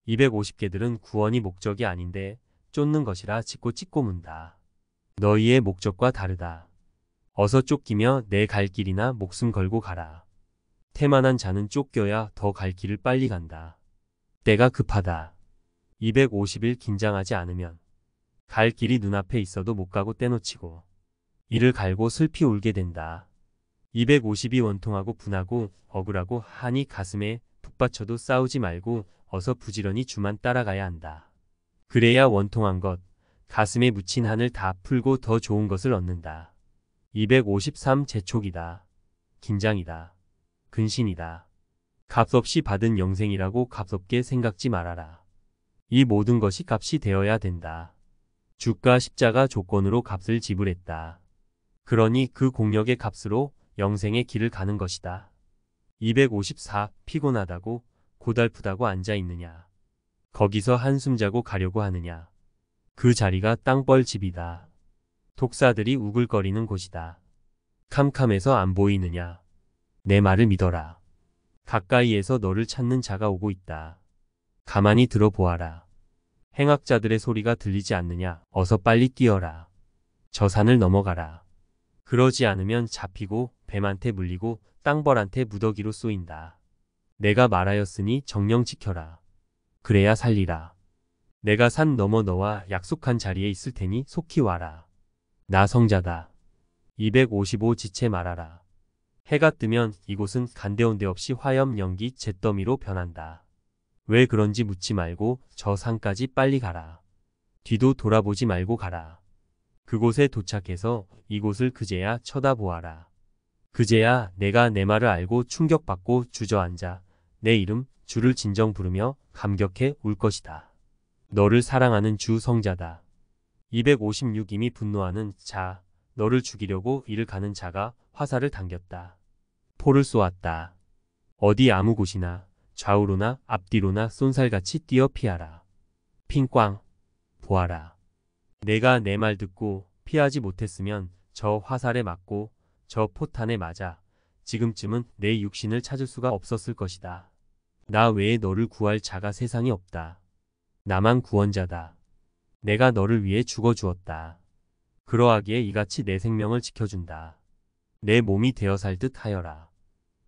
250개들은 구원이 목적이 아닌데 쫓는 것이라 짚고 문다. 너희의 목적과 다르다. 어서 쫓기며 내 갈 길이나 목숨 걸고 가라. 태만한 자는 쫓겨야 더 갈 길을 빨리 간다. 때가 급하다. 251 긴장하지 않으면 갈 길이 눈앞에 있어도 못 가고 떼놓치고 이를 갈고 슬피 울게 된다. 252 원통하고 분하고 억울하고 하니 가슴에 북받쳐도 싸우지 말고 어서 부지런히 주만 따라가야 한다. 그래야 원통한 것, 가슴에 묻힌 한을 다 풀고 더 좋은 것을 얻는다. 253 재촉이다. 긴장이다. 근신이다. 값없이 받은 영생이라고 값없게 생각지 말아라. 이 모든 것이 값이 되어야 된다. 주가 십자가 조건으로 값을 지불했다. 그러니 그 공력의 값으로 영생의 길을 가는 것이다. 254 피곤하다고 고달프다고 앉아있느냐. 거기서 한숨 자고 가려고 하느냐. 그 자리가 땅벌집이다. 독사들이 우글거리는 곳이다. 캄캄해서 안 보이느냐. 내 말을 믿어라. 가까이에서 너를 찾는 자가 오고 있다. 가만히 들어보아라. 행악자들의 소리가 들리지 않느냐. 어서 빨리 뛰어라. 저 산을 넘어가라. 그러지 않으면 잡히고 뱀한테 물리고 땅벌한테 무더기로 쏘인다. 내가 말하였으니 정령 지켜라. 그래야 살리라. 내가 산 넘어 너와 약속한 자리에 있을 테니 속히 와라. 나 성자다. 255 지체 말하라. 해가 뜨면 이곳은 간데온데 없이 화염 연기 잿더미로 변한다. 왜 그런지 묻지 말고 저 산까지 빨리 가라. 뒤도 돌아보지 말고 가라. 그곳에 도착해서 이곳을 그제야 쳐다보아라. 그제야 내가 내 말을 알고 충격받고 주저앉아 내 이름 주를 진정 부르며 감격해 울 것이다. 너를 사랑하는 주 성자다. 256 이미 분노하는 자, 너를 죽이려고 이를 가는 자가 화살을 당겼다. 포를 쏘았다. 어디 아무 곳이나 좌우로나 앞뒤로나 쏜살같이 뛰어 피하라. 핑꽝 보아라. 내가 내 말 듣고 피하지 못했으면 저 화살에 맞고 저 포탄에 맞아 지금쯤은 내 육신을 찾을 수가 없었을 것이다. 나 외에 너를 구할 자가 세상에 없다. 나만 구원자다. 내가 너를 위해 죽어주었다. 그러하기에 이같이 내 생명을 지켜준다. 내 몸이 되어 살 듯 하여라.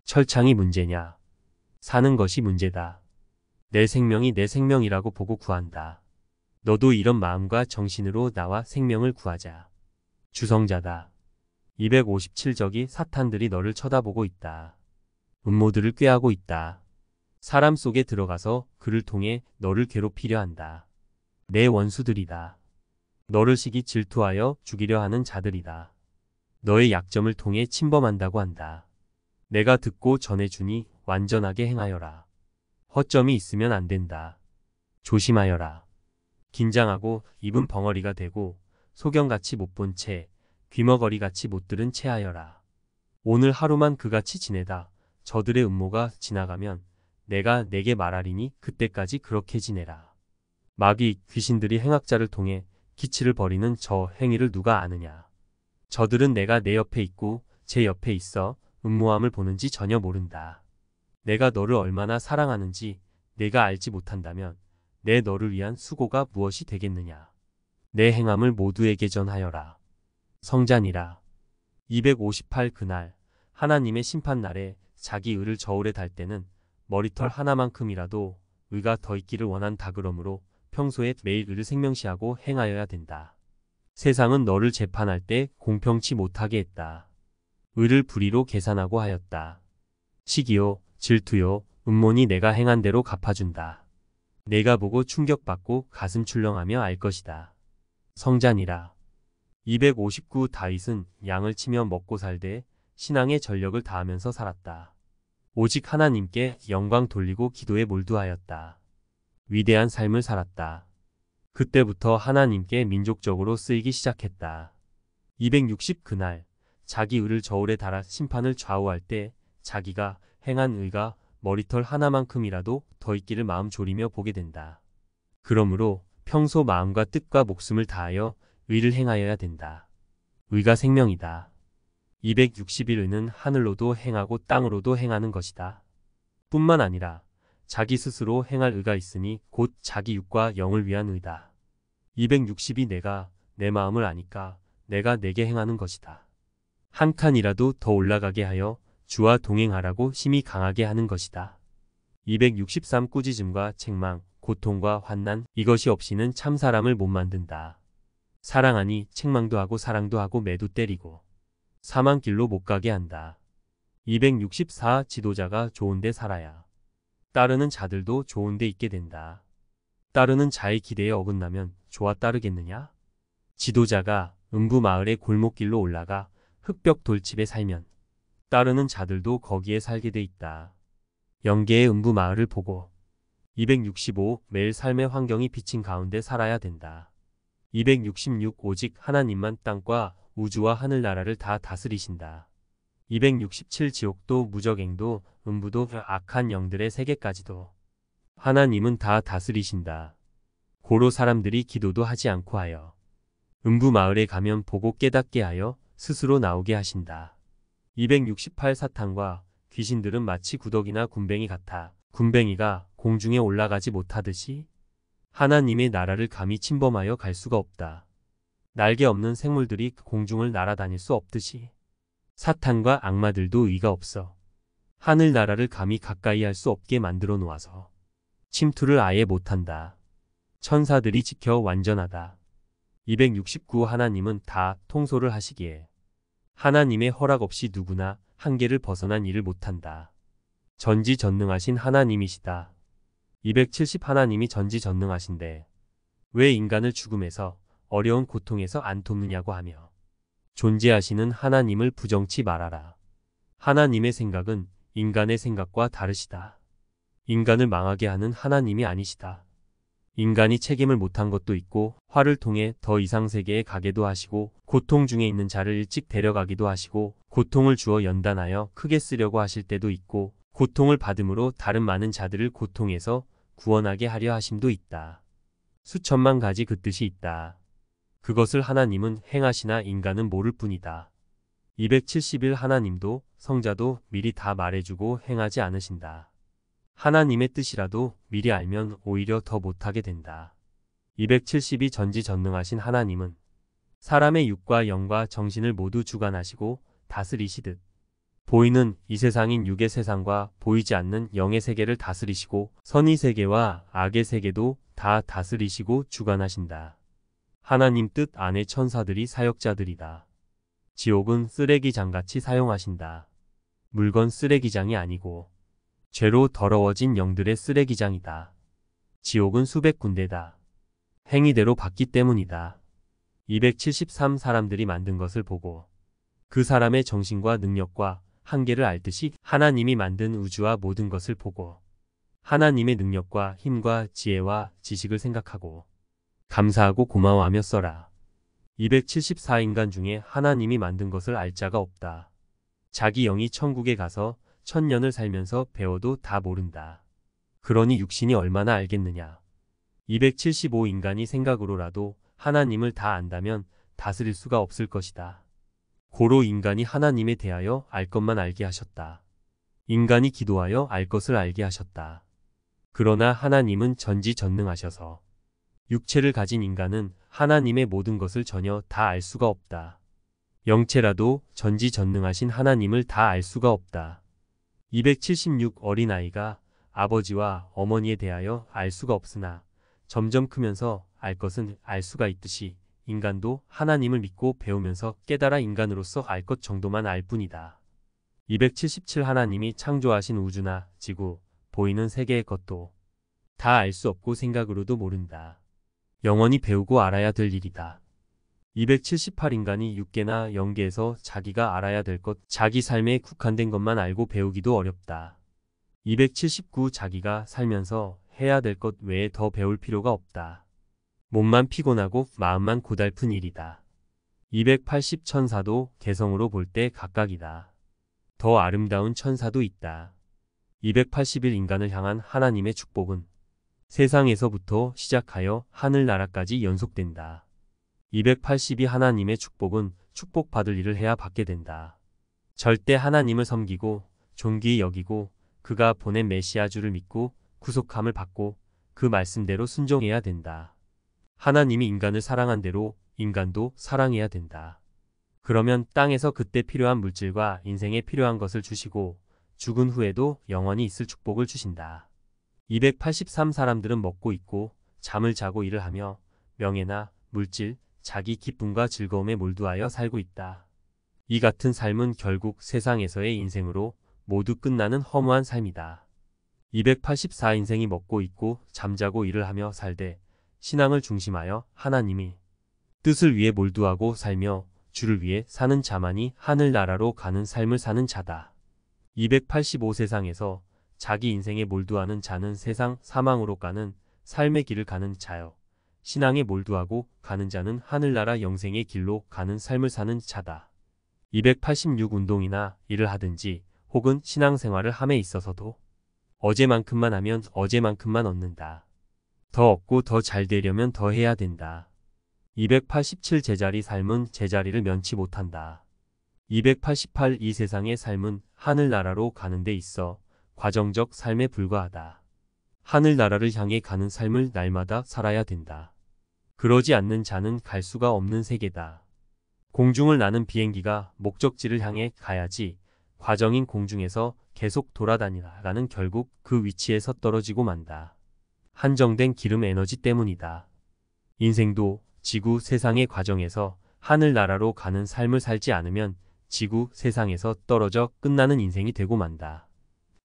철창이 문제냐. 사는 것이 문제다. 내 생명이 내 생명이라고 보고 구한다. 너도 이런 마음과 정신으로 나와 생명을 구하자. 주성자다. 257적이 사탄들이 너를 쳐다보고 있다. 음모들을 꾀하고 있다. 사람 속에 들어가서 그를 통해 너를 괴롭히려 한다. 내 원수들이다. 너를 시기 질투하여 죽이려 하는 자들이다. 너의 약점을 통해 침범한다고 한다. 내가 듣고 전해주니 완전하게 행하여라. 허점이 있으면 안 된다. 조심하여라. 긴장하고 입은 벙어리가 되고 소경같이 못 본 채 귀머거리같이 못 들은 채 하여라. 오늘 하루만 그같이 지내다 저들의 음모가 지나가면 내가 내게 말하리니 그때까지 그렇게 지내라. 마귀 귀신들이 행악자를 통해 기치를 벌이는 저 행위를 누가 아느냐. 저들은 내가 내 옆에 있고 제 옆에 있어 음모함을 보는지 전혀 모른다. 내가 너를 얼마나 사랑하는지 내가 알지 못한다면 내 너를 위한 수고가 무엇이 되겠느냐. 내 행함을 모두에게 전하여라. 성자니라. 258 그날 하나님의 심판날에 자기 의를 저울에 달 때는 머리털 하나만큼이라도 의가 더 있기를 원한다. 그러므로 평소에 매일 의를 생명시하고 행하여야 된다. 세상은 너를 재판할 때 공평치 못하게 했다. 의를 불의로 계산하고 하였다. 시기요 질투요. 음모니 내가 행한 대로 갚아준다. 내가 보고 충격받고 가슴 출렁하며 알 것이다. 성잔이라. 259 다윗은 양을 치며 먹고 살되 신앙의 전력을 다하면서 살았다. 오직 하나님께 영광 돌리고 기도에 몰두하였다. 위대한 삶을 살았다. 그때부터 하나님께 민족적으로 쓰이기 시작했다. 260 그날 자기 의를 저울에 달아 심판을 좌우할 때 자기가 행한 의가 머리털 하나만큼이라도 더 있기를 마음 졸이며 보게 된다. 그러므로 평소 마음과 뜻과 목숨을 다하여 의를 행하여야 된다. 의가 생명이다. 261의는 하늘로도 행하고 땅으로도 행하는 것이다. 뿐만 아니라 자기 스스로 행할 의가 있으니 곧 자기 육과 영을 위한 의다. 260이 내가 내 마음을 아니까 내가 내게 행하는 것이다. 한 칸이라도 더 올라가게 하여 주와 동행하라고 힘이 강하게 하는 것이다. 263 꾸짖음과 책망, 고통과 환난 이것이 없이는 참 사람을 못 만든다. 사랑하니 책망도 하고 사랑도 하고 매도 때리고 사망 길로 못 가게 한다. 264 지도자가 좋은데 살아야 따르는 자들도 좋은데 있게 된다. 따르는 자의 기대에 어긋나면 좋아 따르겠느냐? 지도자가 음부 마을의 골목길로 올라가 흙벽 돌집에 살면 따르는 자들도 거기에 살게 돼 있다. 영계의 음부 마을을 보고 265 매일 삶의 환경이 비친 가운데 살아야 된다. 266 오직 하나님만 땅과 우주와 하늘나라를 다 다스리신다. 267 지옥도 무적행도 음부도 악한 영들의 세계까지도 하나님은 다 다스리신다. 고로 사람들이 기도도 하지 않고 하여 음부 마을에 가면 보고 깨닫게 하여 스스로 나오게 하신다. 268 사탄과 귀신들은 마치 구더기나 군뱅이 같아 군뱅이가 공중에 올라가지 못하듯이 하나님의 나라를 감히 침범하여 갈 수가 없다. 날개 없는 생물들이 공중을 날아다닐 수 없듯이 사탄과 악마들도 의가 없어 하늘나라를 감히 가까이 할 수 없게 만들어 놓아서 침투를 아예 못한다. 천사들이 지켜 완전하다. 269 하나님은 다 통솔을 하시기에 하나님의 허락 없이 누구나 한계를 벗어난 일을 못한다. 전지전능하신 하나님이시다. 270 하나님이 전지전능하신데 왜 인간을 죽음에서 어려운 고통에서 안 돕느냐고 하며 존재하시는 하나님을 부정치 말아라. 하나님의 생각은 인간의 생각과 다르시다. 인간을 망하게 하는 하나님이 아니시다. 인간이 책임을 못한 것도 있고 화를 통해 더 이상 세계에 가게도 하시고 고통 중에 있는 자를 일찍 데려가기도 하시고 고통을 주어 연단하여 크게 쓰려고 하실 때도 있고 고통을 받음으로 다른 많은 자들을 고통에서 구원하게 하려 하심도 있다. 수천만 가지 그 뜻이 있다. 그것을 하나님은 행하시나 인간은 모를 뿐이다. 271 하나님도 성자도 미리 다 말해주고 행하지 않으신다. 하나님의 뜻이라도 미리 알면 오히려 더 못하게 된다. 272 전지전능하신 하나님은 사람의 육과 영과 정신을 모두 주관하시고 다스리시듯 보이는 이 세상인 육의 세상과 보이지 않는 영의 세계를 다스리시고 선의 세계와 악의 세계도 다 다스리시고 주관하신다. 하나님 뜻 안에 천사들이 사역자들이다. 지옥은 쓰레기장같이 사용하신다. 물건 쓰레기장이 아니고 죄로 더러워진 영들의 쓰레기장이다. 지옥은 수백 군데다. 행위대로 받기 때문이다. 273 사람들이 만든 것을 보고 그 사람의 정신과 능력과 한계를 알듯이 하나님이 만든 우주와 모든 것을 보고 하나님의 능력과 힘과 지혜와 지식을 생각하고 감사하고 고마워하며 써라. 274 인간 중에 하나님이 만든 것을 알 자가 없다. 자기 영이 천국에 가서 1000년을 살면서 배워도 다 모른다. 그러니 육신이 얼마나 알겠느냐. 275 인간이 생각으로라도 하나님을 다 안다면 다스릴 수가 없을 것이다. 고로 인간이 하나님에 대하여 알 것만 알게 하셨다. 인간이 기도하여 알 것을 알게 하셨다. 그러나 하나님은 전지전능하셔서 육체를 가진 인간은 하나님의 모든 것을 전혀 다 알 수가 없다. 영체라도 전지전능하신 하나님을 다 알 수가 없다. 276 어린아이가 아버지와 어머니에 대하여 알 수가 없으나 점점 크면서 알 것은 알 수가 있듯이 인간도 하나님을 믿고 배우면서 깨달아 인간으로서 알 것 정도만 알 뿐이다. 277 하나님이 창조하신 우주나 지구, 보이는 세계의 것도 다 알 수 없고 생각으로도 모른다. 영원히 배우고 알아야 될 일이다. 278 인간이 육계나 영계에서 자기가 알아야 될 것, 자기 삶에 국한된 것만 알고 배우기도 어렵다. 279 자기가 살면서 해야 될 것 외에 더 배울 필요가 없다. 몸만 피곤하고 마음만 고달픈 일이다. 280 천사도 개성으로 볼 때 각각이다. 더 아름다운 천사도 있다. 281 인간을 향한 하나님의 축복은 세상에서부터 시작하여 하늘나라까지 연속된다. 282 하나님의 축복은 축복받을 일을 해야 받게 된다. 절대 하나님을 섬기고 존귀히 여기고 그가 보낸 메시아주를 믿고 구속함을 받고 그 말씀대로 순종해야 된다. 하나님이 인간을 사랑한 대로 인간도 사랑해야 된다. 그러면 땅에서 그때 필요한 물질과 인생에 필요한 것을 주시고 죽은 후에도 영원히 있을 축복을 주신다. 283 사람들은 먹고 있고 잠을 자고 일을 하며 명예나 물질, 자기 기쁨과 즐거움에 몰두하여 살고 있다. 이 같은 삶은 결국 세상에서의 인생으로 모두 끝나는 허무한 삶이다. 284 인생이 먹고 있고 잠자고 일을 하며 살되 신앙을 중심하여 하나님이 뜻을 위해 몰두하고 살며 주를 위해 사는 자만이 하늘나라로 가는 삶을 사는 자다. 285 세상에서 자기 인생에 몰두하는 자는 세상 사망으로 가는 삶의 길을 가는 자여 신앙에 몰두하고 가는 자는 하늘나라 영생의 길로 가는 삶을 사는 자다. 286 운동이나 일을 하든지 혹은 신앙생활을 함에 있어서도 어제만큼만 하면 어제만큼만 얻는다. 더 얻고 더 잘 되려면 더 해야 된다. 287 제자리 삶은 제자리를 면치 못한다. 288 이 세상의 삶은 하늘나라로 가는 데 있어 과정적 삶에 불과하다. 하늘나라를 향해 가는 삶을 날마다 살아야 된다. 그러지 않는 자는 갈 수가 없는 세계다. 공중을 나는 비행기가 목적지를 향해 가야지 과정인 공중에서 계속 돌아다니다가는 결국 그 위치에서 떨어지고 만다. 한정된 기름 에너지 때문이다. 인생도 지구 세상의 과정에서 하늘나라로 가는 삶을 살지 않으면 지구 세상에서 떨어져 끝나는 인생이 되고 만다.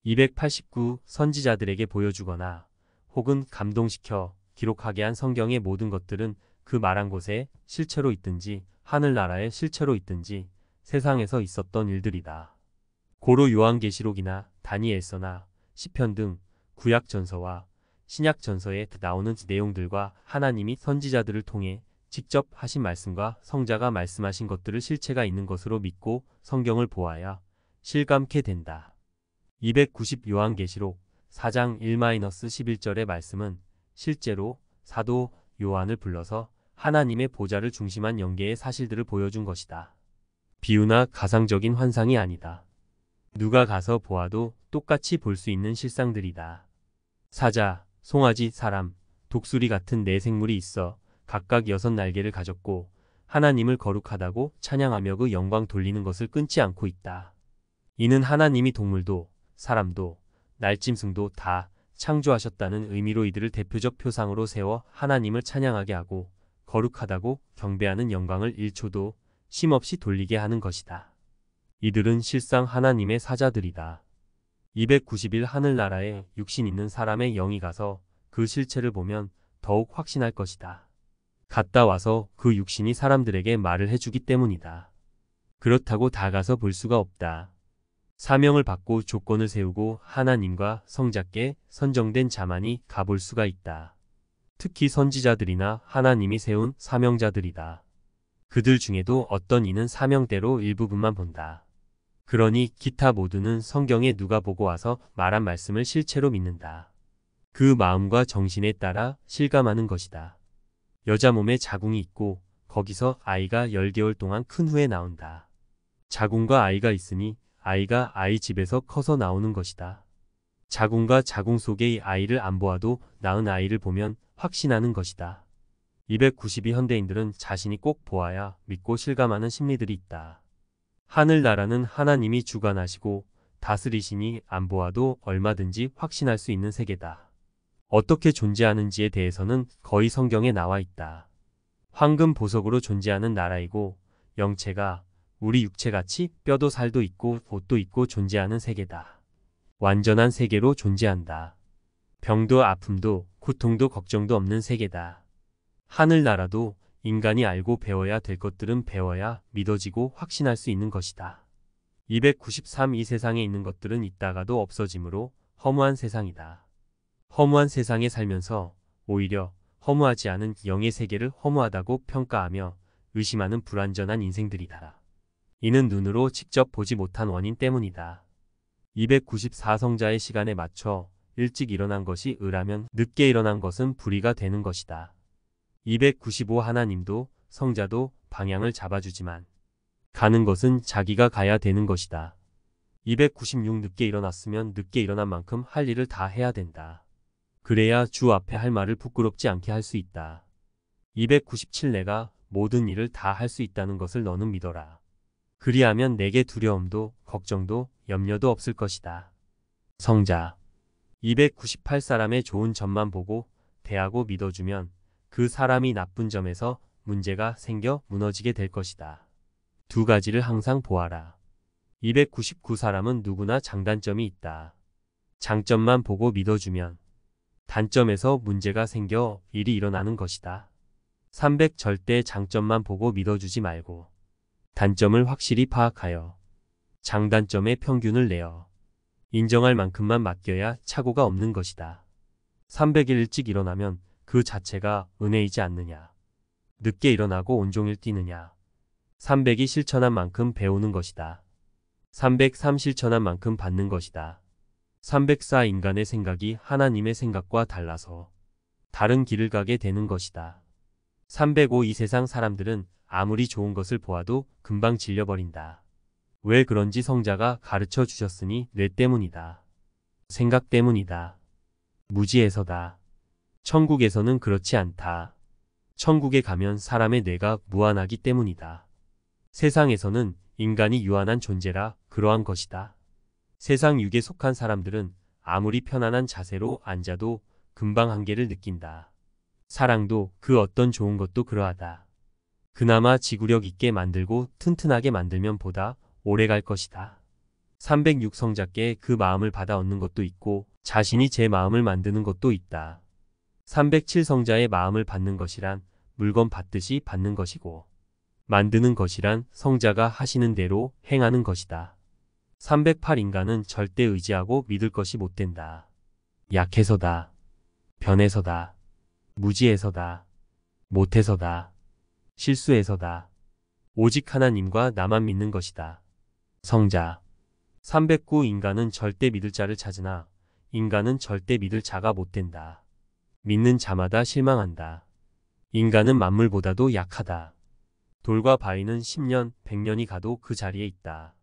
289 선지자들에게 보여주거나 혹은 감동시켜 기록하게 한 성경의 모든 것들은 그 말한 곳에 실체로 있든지 하늘나라에 실체로 있든지 세상에서 있었던 일들이다. 고로 요한계시록이나 다니엘서나 시편 등 구약전서와 신약전서에 나오는 내용들과 하나님이 선지자들을 통해 직접 하신 말씀과 성자가 말씀하신 것들을 실체가 있는 것으로 믿고 성경을 보아야 실감케 된다. 290 요한계시록 4장 1-11절의 말씀은 실제로 사도 요한을 불러서 하나님의 보좌를 중심한 영계의 사실들을 보여준 것이다. 비유나 가상적인 환상이 아니다. 누가 가서 보아도 똑같이 볼 수 있는 실상들이다. 사자, 송아지, 사람, 독수리 같은 네 생물이 있어 각각 6날개를 가졌고 하나님을 거룩하다고 찬양하며 그 영광 돌리는 것을 끊지 않고 있다. 이는 하나님이 동물도 사람도 날짐승도 다 창조하셨다는 의미로 이들을 대표적 표상으로 세워 하나님을 찬양하게 하고 거룩하다고 경배하는 영광을 1초도 쉼없이 돌리게 하는 것이다. 이들은 실상 하나님의 사자들이다. 291 하늘나라에 육신 있는 사람의 영이 가서 그 실체를 보면 더욱 확신할 것이다. 갔다 와서 그 육신이 사람들에게 말을 해주기 때문이다. 그렇다고 다 가서 볼 수가 없다. 사명을 받고 조건을 세우고 하나님과 성자께 선정된 자만이 가볼 수가 있다. 특히 선지자들이나 하나님이 세운 사명자들이다. 그들 중에도 어떤 이는 사명대로 일부분만 본다. 그러니 기타 모두는 성경에 누가 보고 와서 말한 말씀을 실체로 믿는다. 그 마음과 정신에 따라 실감하는 것이다. 여자 몸에 자궁이 있고 거기서 아이가 10개월 동안 큰 후에 나온다. 자궁과 아이가 있으니 아이가 아이 집에서 커서 나오는 것이다. 자궁과 자궁 속의 아이를 안 보아도 낳은 아이를 보면 확신하는 것이다. 292 현대인들은 자신이 꼭 보아야 믿고 실감하는 심리들이 있다. 하늘나라는 하나님이 주관하시고 다스리시니 안 보아도 얼마든지 확신할 수 있는 세계다. 어떻게 존재하는지에 대해서는 거의 성경에 나와 있다. 황금 보석으로 존재하는 나라이고 영체가 우리 육체같이 뼈도 살도 있고 옷도 있고 존재하는 세계다. 완전한 세계로 존재한다. 병도 아픔도 고통도 걱정도 없는 세계다. 하늘나라도 인간이 알고 배워야 될 것들은 배워야 믿어지고 확신할 수 있는 것이다. 293. 이 세상에 있는 것들은 있다가도 없어지므로 허무한 세상이다. 허무한 세상에 살면서 오히려 허무하지 않은 영의 세계를 허무하다고 평가하며 의심하는 불완전한 인생들이다. 이는 눈으로 직접 보지 못한 원인 때문이다. 294. 성자의 시간에 맞춰 일찍 일어난 것이 의라면 늦게 일어난 것은 불의가 되는 것이다. 295. 하나님도 성자도 방향을 잡아주지만 가는 것은 자기가 가야 되는 것이다. 296. 늦게 일어났으면 늦게 일어난 만큼 할 일을 다 해야 된다. 그래야 주 앞에 할 말을 부끄럽지 않게 할 수 있다. 297. 내가 모든 일을 다 할 수 있다는 것을 너는 믿어라. 그리하면 내게 두려움도 걱정도 염려도 없을 것이다. 성자. 298. 사람의 좋은 점만 보고 대하고 믿어주면 그 사람이 나쁜 점에서 문제가 생겨 무너지게 될 것이다. 두 가지를 항상 보아라. 299. 사람은 누구나 장단점이 있다. 장점만 보고 믿어주면 단점에서 문제가 생겨 일이 일어나는 것이다. 300. 절대 장점만 보고 믿어주지 말고 단점을 확실히 파악하여 장단점의 평균을 내어 인정할 만큼만 맡겨야 착오가 없는 것이다. 300일 일찍 일어나면 그 자체가 은혜이지 않느냐. 늦게 일어나고 온종일 뛰느냐. 300이 실천한 만큼 배우는 것이다. 303. 실천한 만큼 받는 것이다. 304. 인간의 생각이 하나님의 생각과 달라서 다른 길을 가게 되는 것이다. 305. 이 세상 사람들은 아무리 좋은 것을 보아도 금방 질려버린다. 왜 그런지 성자가 가르쳐 주셨으니 뇌 때문이다. 생각 때문이다. 무지해서다. 천국에서는 그렇지 않다. 천국에 가면 사람의 뇌가 무한하기 때문이다. 세상에서는 인간이 유한한 존재라 그러한 것이다. 세상 육에 속한 사람들은 아무리 편안한 자세로 앉아도 금방 한계를 느낀다. 사랑도 그 어떤 좋은 것도 그러하다. 그나마 지구력 있게 만들고 튼튼하게 만들면 보다 오래 갈 것이다. 306. 성자께 그 마음을 받아 얻는 것도 있고 자신이 제 마음을 만드는 것도 있다. 307. 성자의 마음을 받는 것이란 물건 받듯이 받는 것이고 만드는 것이란 성자가 하시는 대로 행하는 것이다. 308. 인간은 절대 의지하고 믿을 것이 못 된다. 약해서다. 변해서다. 무지해서다. 못해서다. 실수해서다. 오직 하나님과 나만 믿는 것이다. 성자. 309. 인간은 절대 믿을 자를 찾으나 인간은 절대 믿을 자가 못 된다. 믿는 자마다 실망한다. 인간은 만물보다도 약하다. 돌과 바위는 10년, 100년이 가도 그 자리에 있다.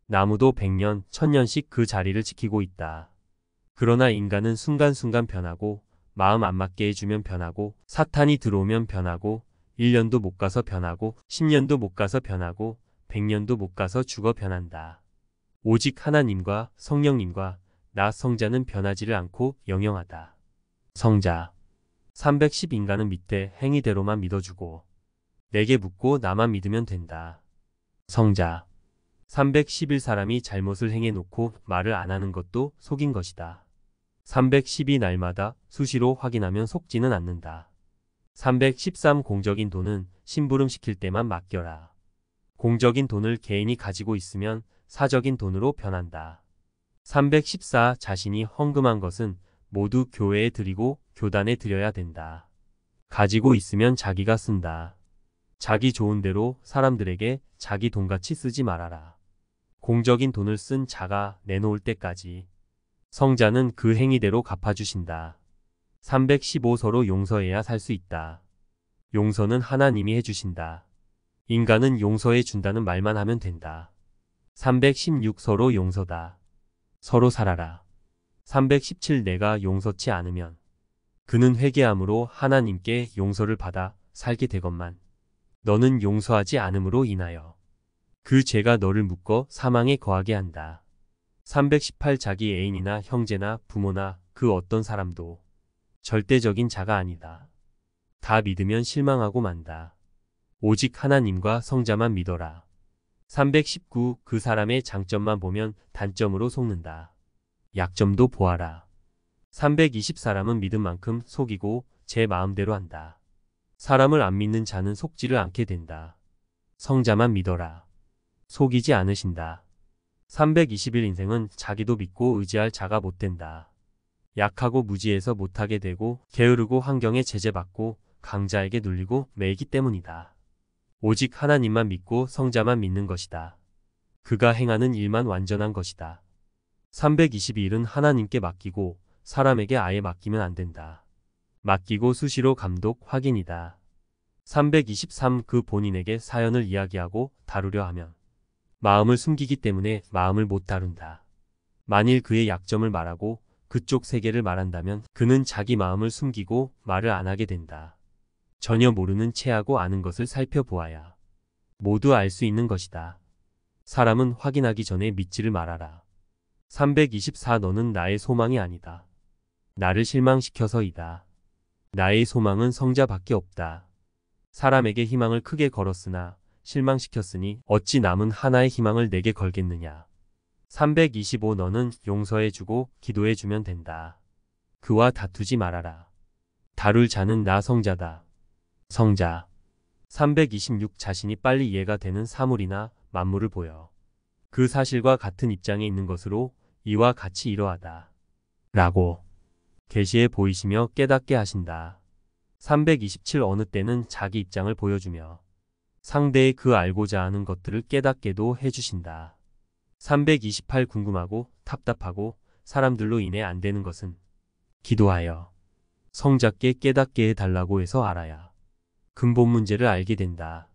나무도 100년, 1000년씩 그 자리를 지키고 있다. 그러나 인간은 순간순간 변하고 마음 안 맞게 해주면 변하고 사탄이 들어오면 변하고 1년도 못 가서 변하고 10년도 못 가서 변하고 100년도 못 가서 죽어 변한다. 오직 하나님과 성령님과 나 성자는 변하지를 않고 영영하다. 성자. 310. 인간은 밑에 행위대로만 믿어주고 내게 묻고 나만 믿으면 된다. 성자. 311. 사람이 잘못을 행해놓고 말을 안 하는 것도 속인 것이다. 312. 날마다 수시로 확인하면 속지는 않는다. 313. 공적인 돈은 심부름시킬 때만 맡겨라. 공적인 돈을 개인이 가지고 있으면 사적인 돈으로 변한다. 314. 자신이 헌금한 것은 모두 교회에 드리고 교단에 드려야 된다. 가지고 있으면 자기가 쓴다. 자기 좋은 대로 사람들에게 자기 돈같이 쓰지 말아라. 공적인 돈을 쓴 자가 내놓을 때까지 성자는 그 행위대로 갚아주신다. 315. 서로 용서해야 살 수 있다. 용서는 하나님이 해주신다. 인간은 용서해 준다는 말만 하면 된다. 316. 서로 용서다. 서로 살아라. 317. 내가 용서치 않으면 그는 회개함으로 하나님께 용서를 받아 살게 되건만 너는 용서하지 않음으로 인하여 그 죄가 너를 묶어 사망에 거하게 한다. 318. 자기 애인이나 형제나 부모나 그 어떤 사람도 절대적인 자가 아니다. 다 믿으면 실망하고 만다. 오직 하나님과 성자만 믿어라. 319. 그 사람의 장점만 보면 단점으로 속는다. 약점도 보아라. 320. 사람은 믿은 만큼 속이고 제 마음대로 한다. 사람을 안 믿는 자는 속지를 않게 된다. 성자만 믿어라. 속이지 않으신다. 321. 인생은 자기도 믿고 의지할 자가 못 된다. 약하고 무지해서 못하게 되고 게으르고 환경에 제재받고 강자에게 눌리고 매이기 때문이다. 오직 하나님만 믿고 성자만 믿는 것이다. 그가 행하는 일만 완전한 것이다. 322일은 하나님께 맡기고 사람에게 아예 맡기면 안 된다. 맡기고 수시로 감독 확인이다. 323. 그 본인에게 사연을 이야기하고 다루려 하면 마음을 숨기기 때문에 마음을 못 다룬다. 만일 그의 약점을 말하고 그쪽 세계를 말한다면 그는 자기 마음을 숨기고 말을 안 하게 된다. 전혀 모르는 체하고 아는 것을 살펴보아야 모두 알 수 있는 것이다. 사람은 확인하기 전에 믿지를 말아라. 324. 너는 나의 소망이 아니다. 나를 실망시켜서이다. 나의 소망은 성자밖에 없다. 사람에게 희망을 크게 걸었으나 실망시켰으니 어찌 남은 하나의 희망을 내게 걸겠느냐. 325. 너는 용서해주고 기도해주면 된다. 그와 다투지 말아라. 다룰 자는 나 성자다. 성자. 326. 자신이 빨리 이해가 되는 사물이나 만물을 보여 그 사실과 같은 입장에 있는 것으로 이와 같이 이러하다. 라고 계시해 보이시며 깨닫게 하신다. 327. 어느 때는 자기 입장을 보여주며 상대의 그 알고자 하는 것들을 깨닫게도 해주신다. 328. 궁금하고 답답하고 사람들로 인해 안 되는 것은 기도하여 성자께 깨닫게 해달라고 해서 알아야 근본 문제를 알게 된다.